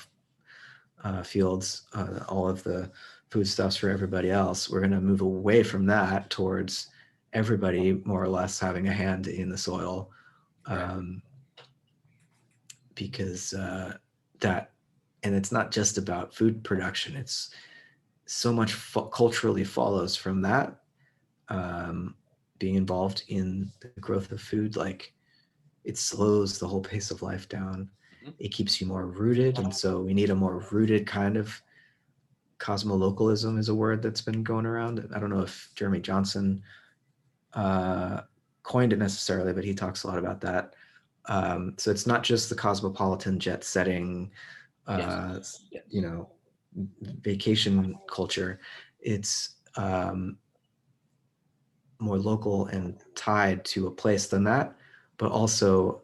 fields, all of the foodstuffs for everybody else. We're going to move away from that towards everybody more or less having a hand in the soil, because that, and it's not just about food production. It's so much culturally follows from that, being involved in the growth of food. Like, it slows the whole pace of life down. It keeps you more rooted. And so we need a more rooted kind of cosmolocalism is a word that's been going around. I don't know if Jeremy Johnson coined it necessarily, but he talks a lot about that. So it's not just the cosmopolitan jet setting, vacation culture. It's more local and tied to a place than that, but also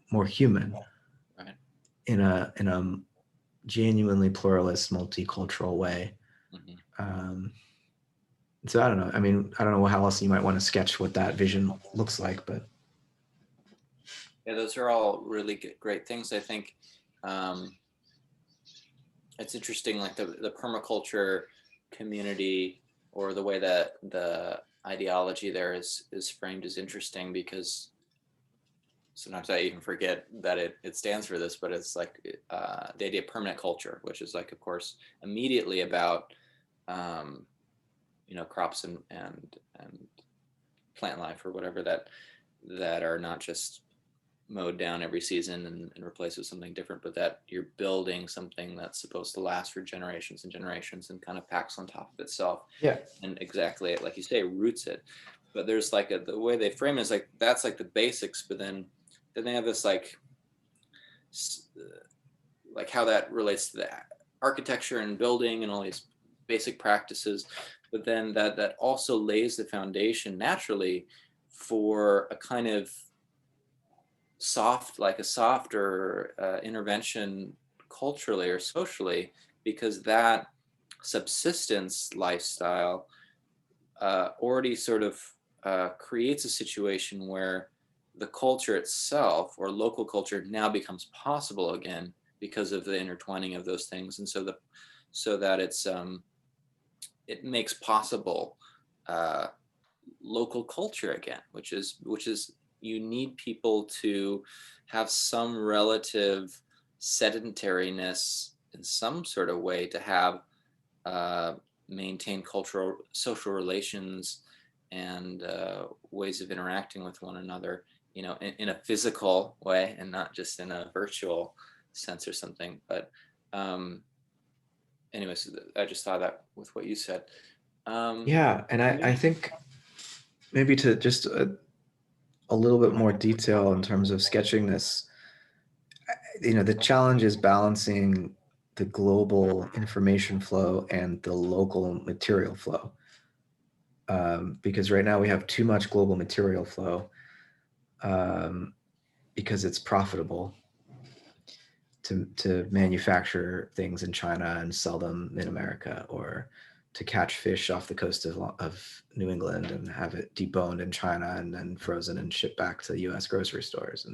more human, in a genuinely pluralist, multicultural way. So I don't know. I mean, I don't know how else you might want to sketch what that vision looks like, but yeah, those are all really great things. I think it's interesting, like the permaculture community, or the way that the ideology there is framed is interesting, because sometimes I even forget that it stands for this, but it's like the idea of permanent culture, which is like, of course, immediately about crops and plant life or whatever that are not just mowed down every season and replaced with something different, but that you're building something that's supposed to last for generations and generations and kind of packs on top of itself, Yeah. and exactly, like you say, roots it. But there's like the way they frame it is like that's like the basics, but then they have this like how that relates to the architecture and building and all these basic practices, but then that also lays the foundation naturally for a kind of like a softer intervention culturally or socially, because that subsistence lifestyle already sort of creates a situation where the culture itself or local culture now becomes possible again because of the intertwining of those things, and so that it makes possible uh, local culture again, which is you need people to have some relative sedentariness in some sort of way to have uh, maintain cultural social relations and ways of interacting with one another, in a physical way and not just in a virtual sense or something. But um, anyways, I just thought that with what you said. Yeah, and I Community. think maybe to just a little bit more detail in terms of sketching this, the challenge is balancing the global information flow and the local material flow. Because right now we have too much global material flow, because it's profitable to manufacture things in China and sell them in America, or to catch fish off the coast of New England and have it deboned in China and then frozen and shipped back to US grocery stores.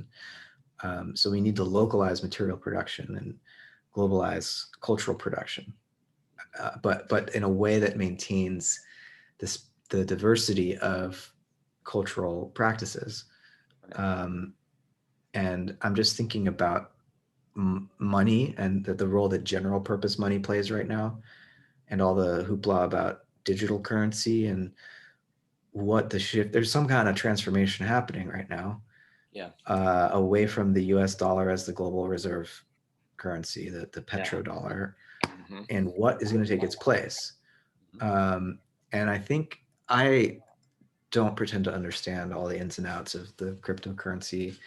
And so we need to localize material production and globalize cultural production, but in a way that maintains the diversity of cultural practices. Um, and I'm just thinking about money and the role that general purpose money plays right now, and all the hoopla about digital currency and what the shift. There's some kind of transformation happening right now, Yeah. away from the US dollar as the global reserve currency, the Yeah. petrodollar, Hmm. and what is going to take its place. Um, and I think I don't pretend to understand all the ins and outs of the cryptocurrency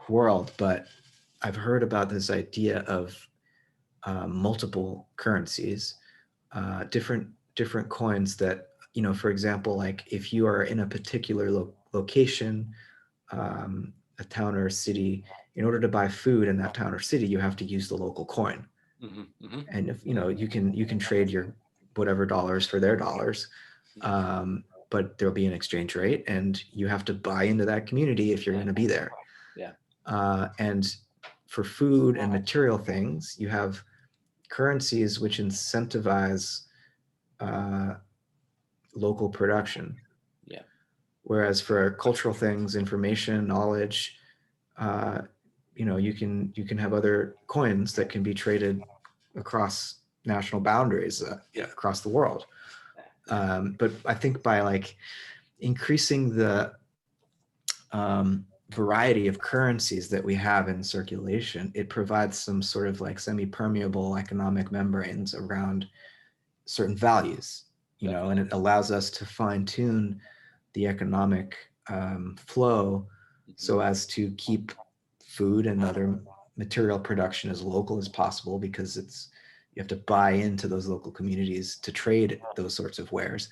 world, but I've heard about this idea of multiple currencies, different coins that, for example, like if you are in a particular location, a town or a city, in order to buy food in that town or city, you have to use the local coin. Hmm. Hmm. And if you can trade your whatever dollars for their dollars, Yeah. but there'll be an exchange rate, and you have to buy into that community if you're Yeah. going to be there. Yeah. And for food and material things, you have currencies which incentivize uh, local production. Yeah. Whereas for cultural things, information, knowledge, uh, you can have other coins that can be traded across national boundaries, across the world. But I think by like increasing the variety of currencies that we have in circulation, it provides some sort of like semi-permeable economic membranes around certain values, and Definitely. it allows us to fine tune the economic flow Hmm. so as to keep food and other material production as local as possible, because you have to buy into those local communities to trade those sorts of wares,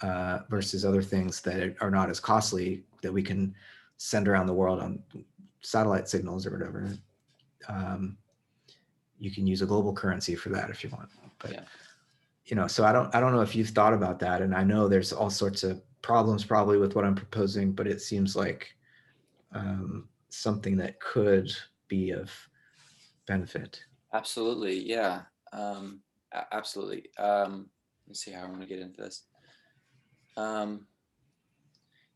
Yeah. versus other things that are not as costly that we can send around the world on satellite signals or whatever. You can use a global currency for that if you want, but Yeah. so I don't know if you've thought about that, and I know there's all sorts of problems probably with what I'm proposing, but it seems like something that could be of benefit. Absolutely. Yeah. Um, Absolutely. Let's see how I'm going to get into this.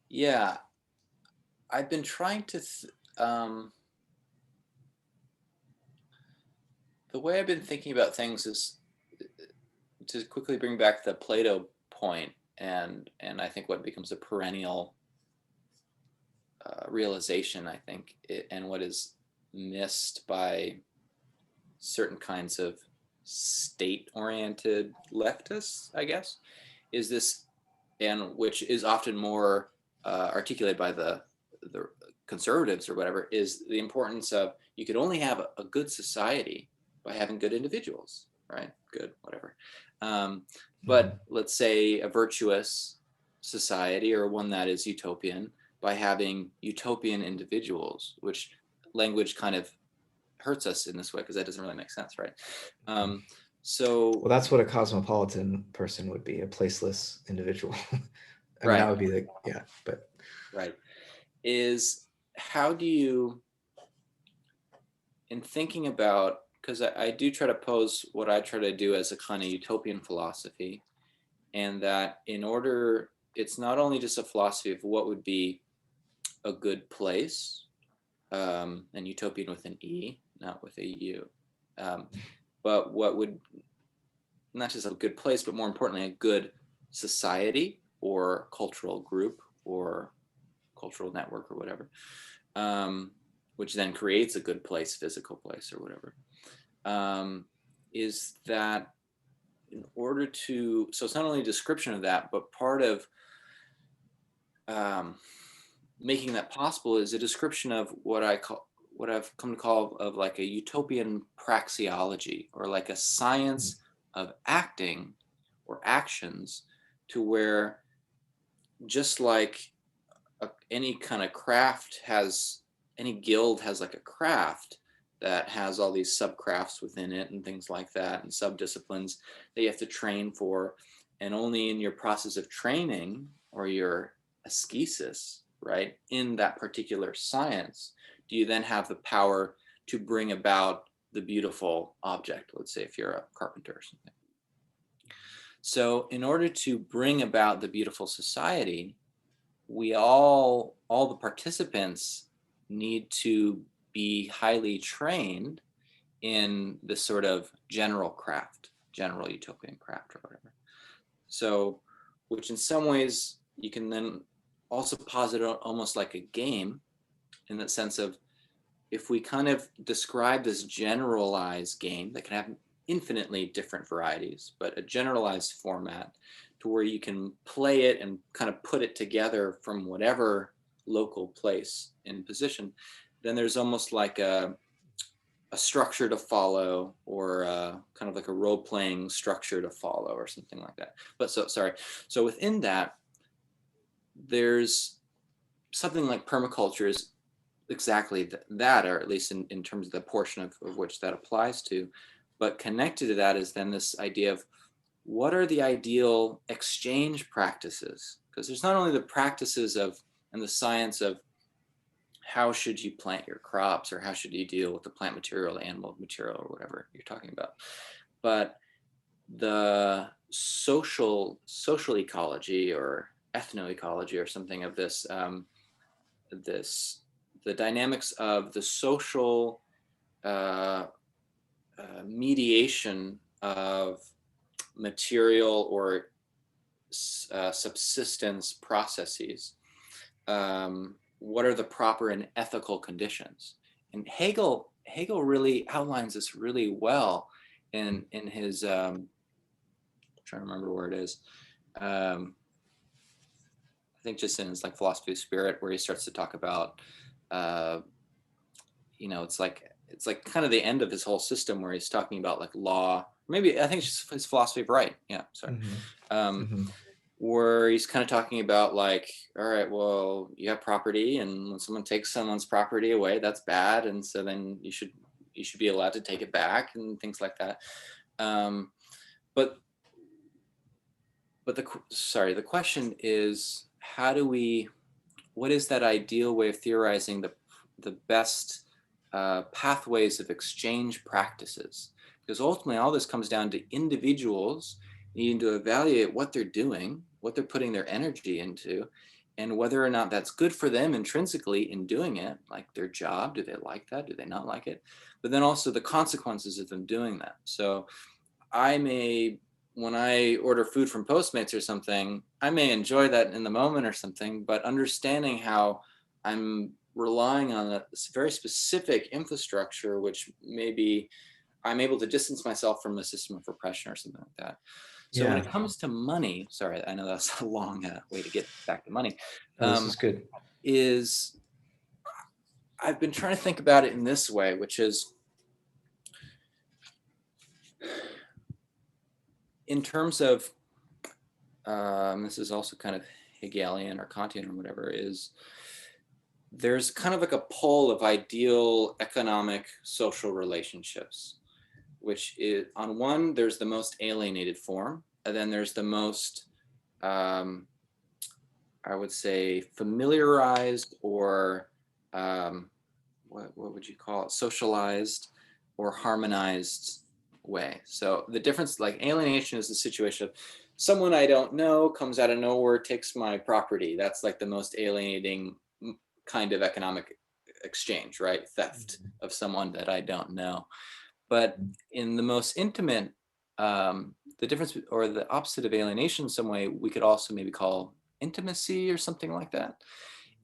Yeah, I've been trying to, the way I've been thinking about things is to quickly bring back the Plato point, and I think what becomes a perennial realization, I think, and what is missed by certain kinds of state-oriented leftists, I guess, is this, and which is often more articulated by the conservatives or whatever, is the importance of, you could only have a good society by having good individuals, right? Good, whatever. But let's say a virtuous society, or one that is utopian, by having utopian individuals, which language kind of hurts us in this way because that doesn't really make sense, right? So, well, that's what a cosmopolitan person would be, a placeless individual. I mean, right, that would be the, yeah, but. right, is how do you, in thinking about, because I do try to pose what I try to do as a kind of utopian philosophy, and that in order, it's not only just a philosophy of what would be a good place, and utopian with an E, not with a U, but what would, not just a good place, but more importantly, a good society or cultural group or cultural network or whatever, which then creates a good place, physical place or whatever, is that in order to, so it's not only a description of that, but part of making that possible is a description of what I've come to call of like a utopian praxeology, or like a science of acting or actions, to where, just like any kind of craft has, any guild has like a craft that has all these subcrafts within it and things like that, and subdisciplines that you have to train for, and only in your process of training or your ascesis, right, in that particular science, do you then have the power to bring about the beautiful object. Let's say if you're a carpenter or something. So in order to bring about the beautiful society, we all the participants need to be highly trained in this sort of general craft, general utopian craft or whatever. So, which in some ways you can then also posit almost like a game, in the sense of, if we kind of describe this generalized game that can have infinitely different varieties, but a generalized format to where you can play it and kind of put it together from whatever local place and position, then there's almost like a structure to follow, or kind of like a role-playing structure to follow or something like that. But so within that, there's something like permaculture is exactly that, or at least in terms of the portion of which that applies to. But connected to that is then this idea of, what are the ideal exchange practices? Because there's not only the practices of, and the science of, how should you plant your crops, or how should you deal with the plant material, the animal material, or whatever you're talking about, but the social ecology or ethnoecology or something of this, this the dynamics of the social mediation of material or subsistence processes. What are the proper and ethical conditions? And Hegel really outlines this really well in his I'm trying to remember where it is. I think just in his like philosophy of spirit, where he starts to talk about, it's like kind of the end of his whole system, where he's talking about like law. Maybe I think it's just his philosophy of right. Yeah, sorry. Where he's kind of talking about like, all right, well, you have property, and when someone takes someone's property away, that's bad, and so then you should be allowed to take it back and things like that. But the question is, what is that ideal way of theorizing the best pathways of exchange practices? because ultimately all this comes down to individuals needing to evaluate what they're doing, what they're putting their energy into, and whether or not that's good for them intrinsically in doing it, like their job. Do they like that? Do they not like it? But then also the consequences of them doing that. So I may, when I order food from Postmates or something, I may enjoy that in the moment or something, but understanding how I'm relying on a very specific infrastructure, which maybe I'm able to distance myself from a system of repression or something like that. So when Yeah. it comes to money, sorry, I know that's a long way to get back to money, Oh, this is good. is I've been trying to think about it in this way, which is in terms of, this is also kind of Hegelian or Kantian or whatever, is there's kind of like a pole of ideal economic social relationships, which is on one, there's the most alienated form, and then there's the most, I would say, familiarized or what would you call it, socialized or harmonized way. So the difference, like alienation, is the situation of someone I don't know comes out of nowhere, takes my property. That's like the most alienating kind of economic exchange, right? Theft of someone that I don't know. But in the most intimate, the difference or the opposite of alienation, in some way we could also maybe call intimacy or something like that,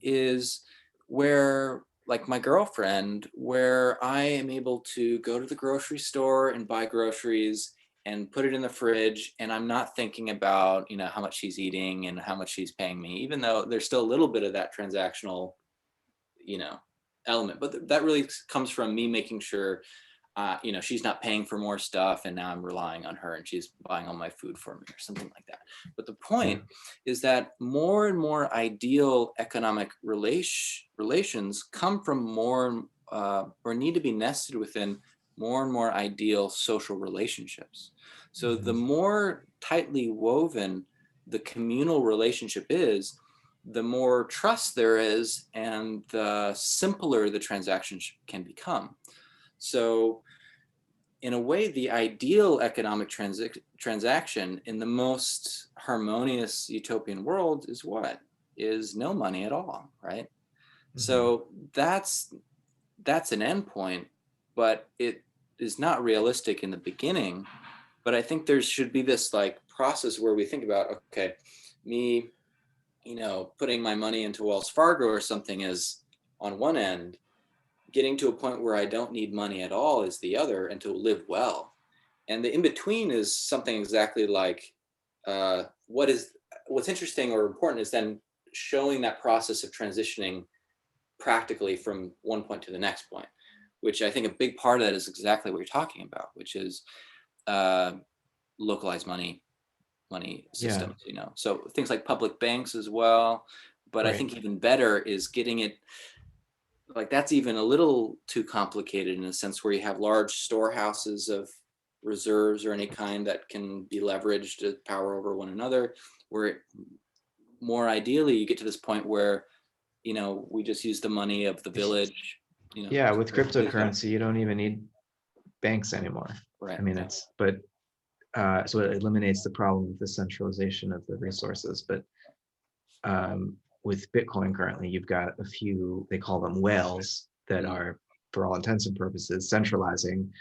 is where, like my girlfriend, where I am able to go to the grocery store and buy groceries and put it in the fridge, and I'm not thinking about, you know, how much she's eating and how much she's paying me, even though there's still a little bit of that transactional, you know, element. But that really comes from me making sure, you know, she's not paying for more stuff, and now I'm relying on her and she's buying all my food for me or something like that. But the Yeah. point is that more and more ideal economic relations come from more, or need to be nested within more and more ideal social relationships. So the more tightly woven the communal relationship is, the more trust there is and the simpler the transaction can become. So in a way, the ideal economic transaction in the most harmonious utopian world is what? Is no money at all, right? So that's an endpoint, but it is not realistic in the beginning. But I think there should be this like process where we think about, okay, me, you know, putting my money into Wells Fargo or something is on one end, getting to a point where I don't need money at all is the other, and to live well. And the in between is something exactly like, what's interesting or important is then showing that process of transitioning practically from one point to the next point, which I think a big part of that is exactly what you're talking about, which is uh, localized money Yeah. systems, you know, so things like public banks as well. But I Right. think even better is getting it, like that's even a little too complicated in a sense where you have large storehouses of reserves or any kind that can be leveraged to power over one another, where more ideally you get to this point where, you know, we just use the money of the village, you know. Yeah, with Please go. cryptocurrency, you don't even need banks anymore. Right, I mean, yeah. so it eliminates the problem of the centralization of the resources. But with Bitcoin currently, you've got a few, they call them whales, that are, for all intents and purposes, centralizing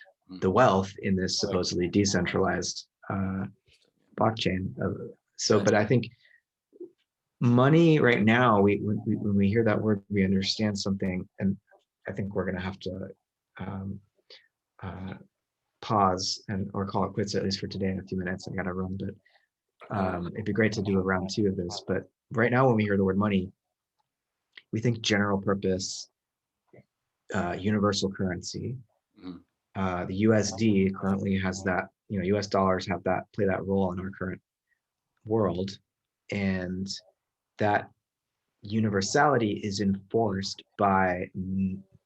the wealth in this supposedly decentralized blockchain. So, Right. but I think money right now, when we hear that word, we understand something, and I think we're going to have to um, uh, pause and or call it quits, at least for today, in a few minutes. I got to run, but it'd be great to do a round two of this. But right now, when we hear the word money, we think general purpose, universal currency. The USD currently has that. You know, US dollars have that, play that role in our current world, and that universality is enforced by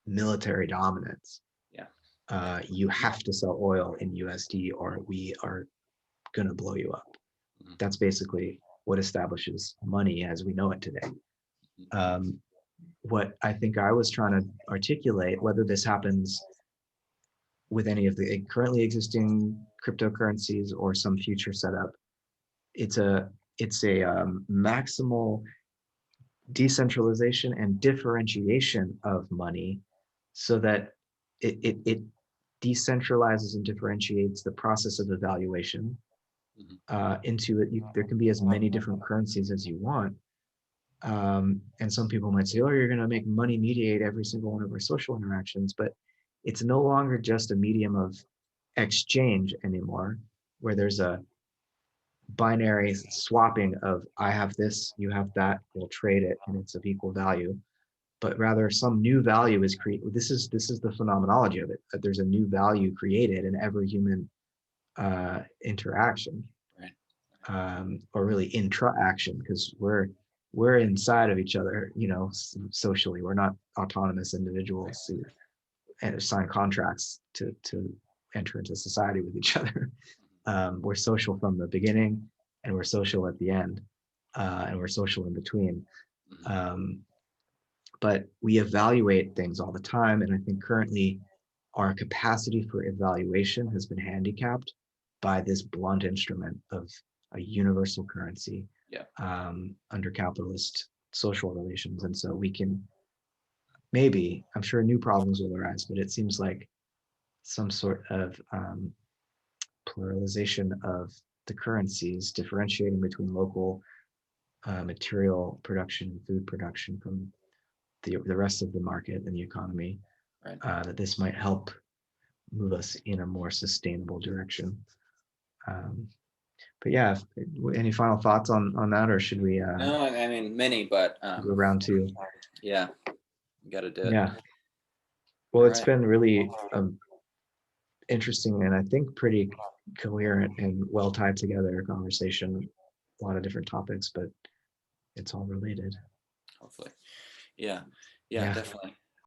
military dominance. Yeah. You have to sell oil in USD or we are going to blow you up. That's basically what establishes money as we know it today. What I think I was trying to articulate, whether this happens with any of the currently existing cryptocurrencies or some future setup. It's a maximal decentralization and differentiation of money, so that it decentralizes and differentiates the process of evaluation into it. There can be as many different currencies as you want. And some people might say, oh, you're going to make money mediate every single one of our social interactions, but it's no longer just a medium of exchange anymore, where there's a binary swapping of I have this, you have that, we'll trade it, and it's of equal value. But rather, some new value is created. This is the phenomenology of it, that there's a new value created in every human interaction, or really intra-action, because we're inside of each other, socially. We're not autonomous individuals who sign contracts to enter into society with each other. We're social from the beginning, and we're social at the end, and we're social in between. But we evaluate things all the time, and I think currently our capacity for evaluation has been handicapped by this blunt instrument of a universal currency under capitalist social relations. And so we can, maybe, I'm sure new problems will arise, but it seems like some sort of pluralization of the currencies, differentiating between local material production and food production from the rest of the market and the economy, that this might help move us in a more sustainable direction. But yeah, any final thoughts on that, or should we No, I mean many, but go round two? Yeah, you got to do it. Yeah. Well, it's been really interesting, and I think pretty coherent and well tied together conversation. A lot of different topics, but it's all related. Hopefully. Yeah, definitely.